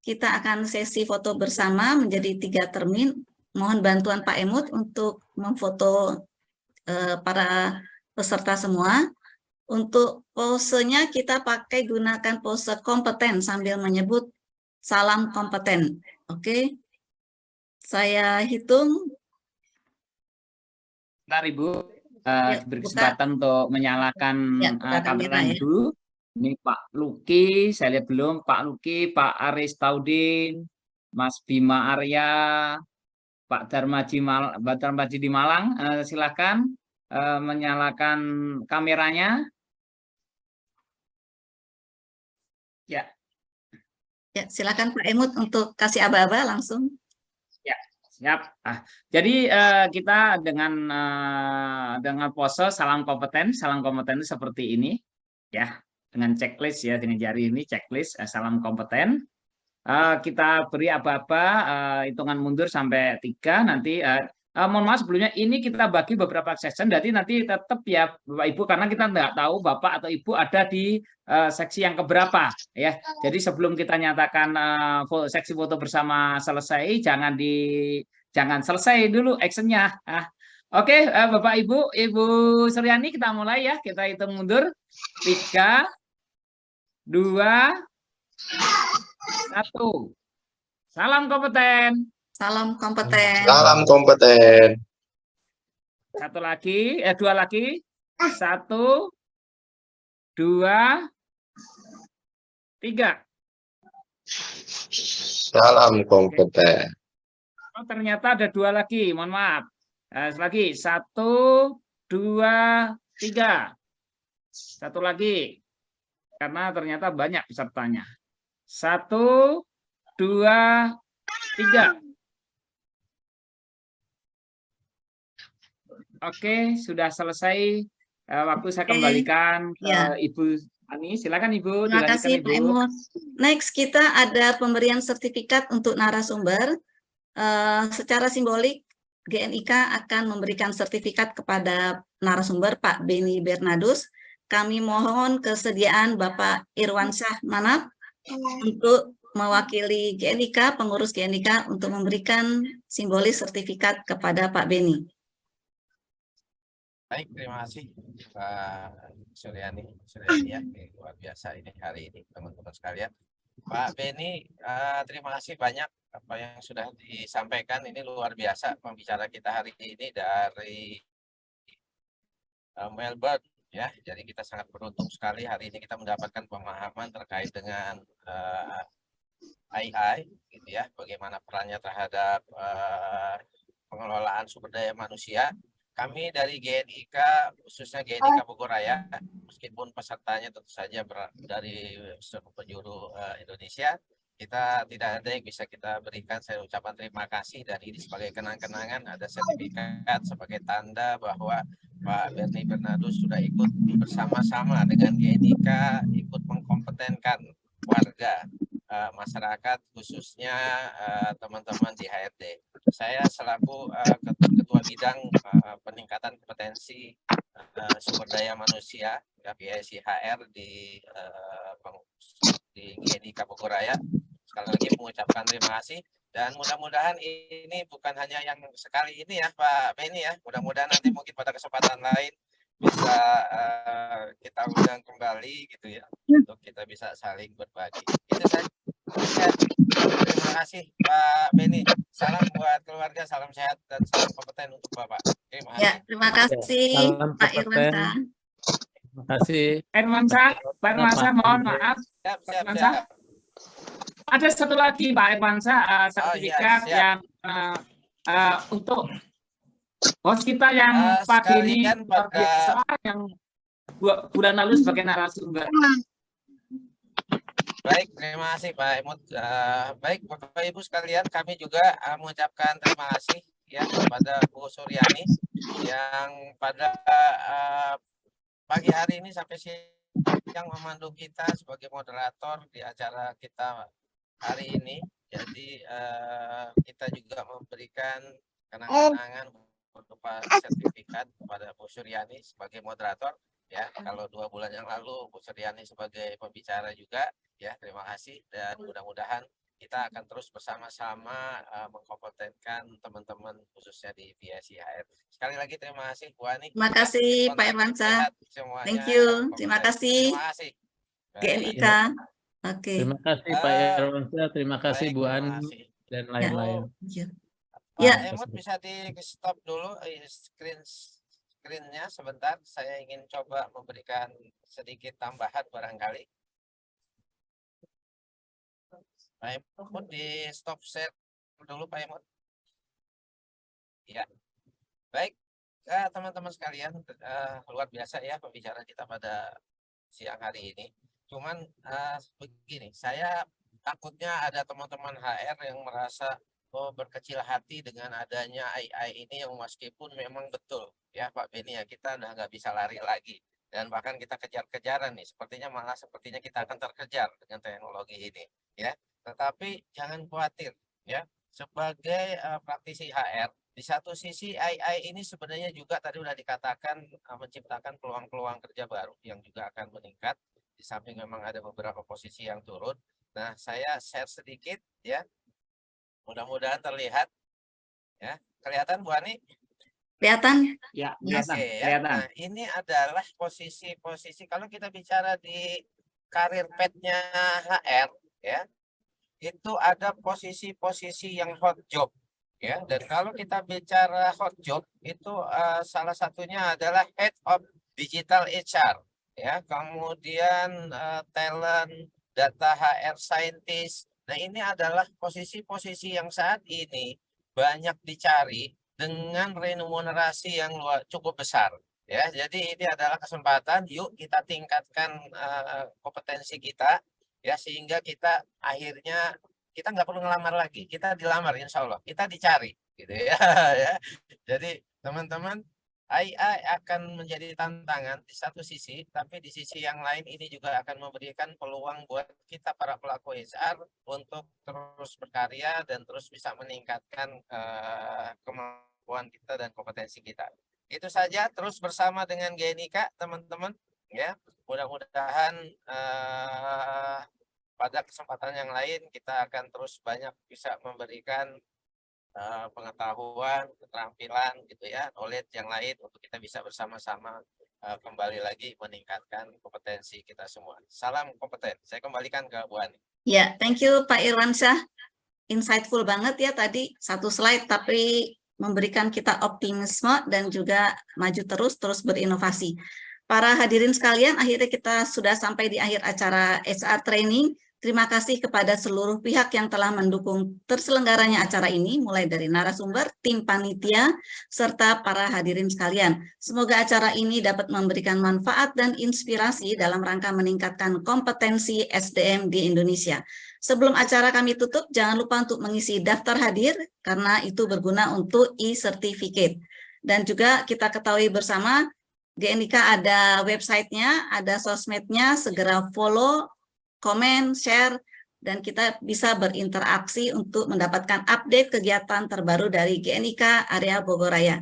Kita akan sesi foto bersama menjadi 3 termin. Mohon bantuan Pak Emut untuk memfoto para peserta semua. Untuk posenya kita gunakan pose kompeten sambil menyebut salam kompeten. Oke. Saya hitung. Bentar Ibu, Ya, diberi buka. kesempatan untuk menyalakan Ya, buka kamera kameranya ya. dulu. Ini Pak Luki, saya lihat belum. Pak Luki, Pak Aris Taudin, Mas Bima Arya, Pak Darmaji di Malang, silakan menyalakan kameranya. Ya. Ya, silakan Pak Emut untuk kasih aba-aba langsung. Ya, siap. Jadi kita dengan pose salam kompeten itu seperti ini, ya, dengan checklist ya, dengan jari ini checklist salam kompeten. Kita beri aba-aba, hitungan mundur sampai 3. Nanti mohon maaf sebelumnya ini kita bagi beberapa session, jadi nanti tetap ya Bapak Ibu, karena kita nggak tahu Bapak atau Ibu ada di seksi yang keberapa ya. Jadi sebelum kita nyatakan seksi foto bersama selesai, jangan selesai dulu actionnya. Oke, Bapak Ibu, Ibu Suryani, kita mulai ya. Kita hitung mundur 3, 2, 1. Salam kompeten. Salam kompeten. Salam kompeten. 2 lagi. 1, 2, 3. Salam kompeten. Oh, ternyata ada 2 lagi. Mohon maaf. Lagi 1, 2, 3. 1 lagi. Karena ternyata banyak pesertanya. 1, 2, 3. Oke, sudah selesai. Waktu saya kembalikan ke Ibu Ani. Silakan Ibu. Terima kasih Pak Emut. Next, kita ada pemberian sertifikat untuk narasumber. Secara simbolik, GNIK akan memberikan sertifikat kepada narasumber Pak Beni Bernardus. Kami mohon kesediaan Bapak Irwansyah Manap untuk mewakili GNIK, pengurus GNIK, untuk memberikan simbolis sertifikat kepada Pak Beni. Baik, terima kasih Pak Suryani ya, luar biasa ini hari ini teman-teman sekalian. Pak Beni, terima kasih banyak apa yang sudah disampaikan, ini luar biasa pembicara kita hari ini dari Melbourne ya. Jadi kita sangat beruntung sekali hari ini kita mendapatkan pemahaman terkait dengan AI gitu ya, bagaimana perannya terhadap pengelolaan sumber daya manusia. Kami dari GNIK, khususnya GNIK Bogoraya, meskipun pesertanya tentu saja dari seluruh penjuru Indonesia, kita tidak ada yang bisa kita berikan. Saya ucapkan terima kasih, dan ini sebagai kenang-kenangan ada sertifikat sebagai tanda bahwa Pak Beni Bernardus sudah ikut bersama-sama dengan GNIK, ikut mengkompetenkan warga masyarakat, khususnya teman-teman di HRD. Saya selaku ketua bidang peningkatan kompetensi sumber daya manusia PIC HR di GNIK Bogoraya, sekali lagi mengucapkan terima kasih, dan mudah-mudahan ini bukan hanya yang sekali ini ya Pak Beni ya, mudah-mudahan nanti mungkin pada kesempatan lain bisa kita undang kembali gitu ya, untuk kita bisa saling berbagi. Itu saja. Terima kasih Pak Beni. Salam buat keluarga, salam sehat dan salam kompeten untuk Bapak. Terima kasih. Ya, terima kasih Pak Irwansyah. Terima kasih. Pak Irwansyah, mohon maaf. Siap. Ada satu lagi Pak Irwansyah, sertifikat yang untuk host kita yang pagi ini luar biasa, yang bulan lalu sebagai narasumber. Baik, terima kasih Pak Emut. Baik Bapak Ibu sekalian, kami juga mengucapkan terima kasih ya kepada Bu Suryani yang pada pagi hari ini sampai siang memandu kita sebagai moderator di acara kita hari ini. Jadi kita juga memberikan kenang-kenangan berupa sertifikat kepada Bu Suryani sebagai moderator. Ya, kalau 2 bulan yang lalu Bu Suryani sebagai pembicara juga, ya terima kasih dan mudah-mudahan kita akan terus bersama-sama mengkompetenkan teman-teman khususnya di PSI HR. Sekali lagi terima kasih Bu Ani. Terima kasih Pak Irwansyah. Thank you. Terima kasih. Terima kasih. GNIK. Oke. Terima kasih Pak Irwansyah, terima kasih Bu Ani dan lain-lain. Ya. Emot bisa di stop dulu screen-nya sebentar. Saya ingin coba memberikan sedikit tambahan barangkali. Pak Emot di stop share dulu Pak Emot. Ya. Baik, teman-teman sekalian, luar biasa ya pembicaraan kita pada siang hari ini. Cuman begini, saya takutnya ada teman-teman HR yang merasa berkecil hati dengan adanya AI ini yang meskipun memang betul ya Pak Beni ya, kita udah nggak bisa lari lagi dan bahkan kita kejar-kejaran nih, sepertinya kita akan terkejar dengan teknologi ini ya. Tetapi jangan khawatir ya, sebagai praktisi HR di satu sisi AI ini sebenarnya juga tadi udah dikatakan menciptakan peluang-peluang kerja baru yang juga akan meningkat, di samping memang ada beberapa posisi yang turun. Nah, saya share sedikit ya. Mudah-mudahan terlihat ya. Kelihatan Bu Ani? Kelihatan? Ya, kelihatan. Nah, ini adalah posisi-posisi kalau kita bicara di karir path-nya HR ya. Itu ada posisi-posisi yang hot job ya. Dan kalau kita bicara hot job itu salah satunya adalah Head of Digital HR ya. Kemudian talent, data HR scientist. Nah, ini adalah posisi-posisi yang saat ini banyak dicari dengan remunerasi yang cukup besar. Ya, jadi ini adalah kesempatan. Yuk kita tingkatkan kompetensi kita, ya sehingga kita akhirnya kita nggak perlu ngelamar lagi. Kita dilamar, insya Allah. Kita dicari, gitu ya. Ya. Jadi teman-teman, AI akan menjadi tantangan di satu sisi, tapi di sisi yang lain ini juga akan memberikan peluang buat kita para pelaku HR untuk terus berkarya dan terus bisa meningkatkan kemampuan kita dan kompetensi kita. Itu saja, terus bersama dengan GNIK teman-teman ya. Mudah-mudahan pada kesempatan yang lain kita akan terus banyak bisa memberikan pengetahuan, keterampilan gitu ya, knowledge yang lain untuk kita bisa bersama-sama kembali lagi meningkatkan kompetensi kita semua. Salam kompeten. Saya kembalikan ke Bu Ani. Ya, thank you Pak Irwansyah. Insightful banget ya tadi, satu slide tapi memberikan kita optimisme dan juga maju terus berinovasi. Para hadirin sekalian, akhirnya kita sudah sampai di akhir acara HR Training. Terima kasih kepada seluruh pihak yang telah mendukung terselenggaranya acara ini, mulai dari narasumber, tim panitia, serta para hadirin sekalian. Semoga acara ini dapat memberikan manfaat dan inspirasi dalam rangka meningkatkan kompetensi SDM di Indonesia. Sebelum acara kami tutup, jangan lupa untuk mengisi daftar hadir, karena itu berguna untuk e-certificate. Dan juga kita ketahui bersama, GNIK ada websitenya, ada sosmednya, segera follow, komen, share, dan kita bisa berinteraksi untuk mendapatkan update kegiatan terbaru dari GNIK area Bogoraya.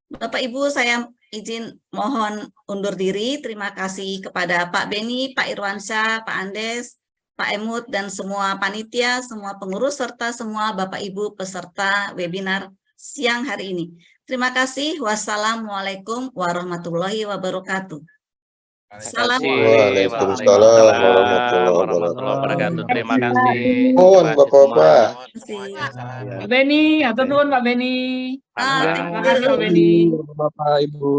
Bapak Ibu, saya izin mohon undur diri. Terima kasih kepada Pak Beni, Pak Irwansyah, Pak Andes, Pak Emut, dan semua panitia, semua pengurus, serta semua Bapak Ibu peserta webinar siang hari ini. Terima kasih. Wassalamualaikum warahmatullahi wabarakatuh. Waalaikumsalam warahmatullahi wabarakatuh. Terima kasih. Mohon Bapak-bapak. Pak Beni, atur nuhun Pak Beni. Terima kasih Pak Beni. Bapak Ibu.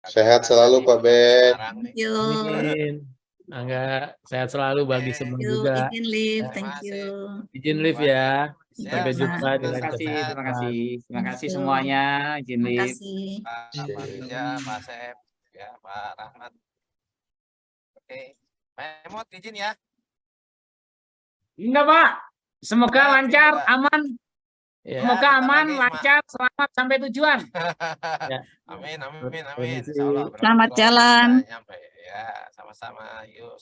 Sehat selalu Pak Ben. Yuk. Angga, sehat selalu bagi semua Yuk, juga. izin live, thank you. Izin live ya. Sampai jumpa di lain Terima kasih semuanya. Izin Terima live. kasih. Pak Rija, Pak Sep, ya Pak Rahmat. Oke, Pak Emot izin ya. Enggak Pak. Semoga lancar, aman. Ya. Semoga aman, lancar, selamat sampai tujuan. Ya. Amin. Insya Allah, Selamat jalan. nyampe. Ya, sama-sama. Yuk.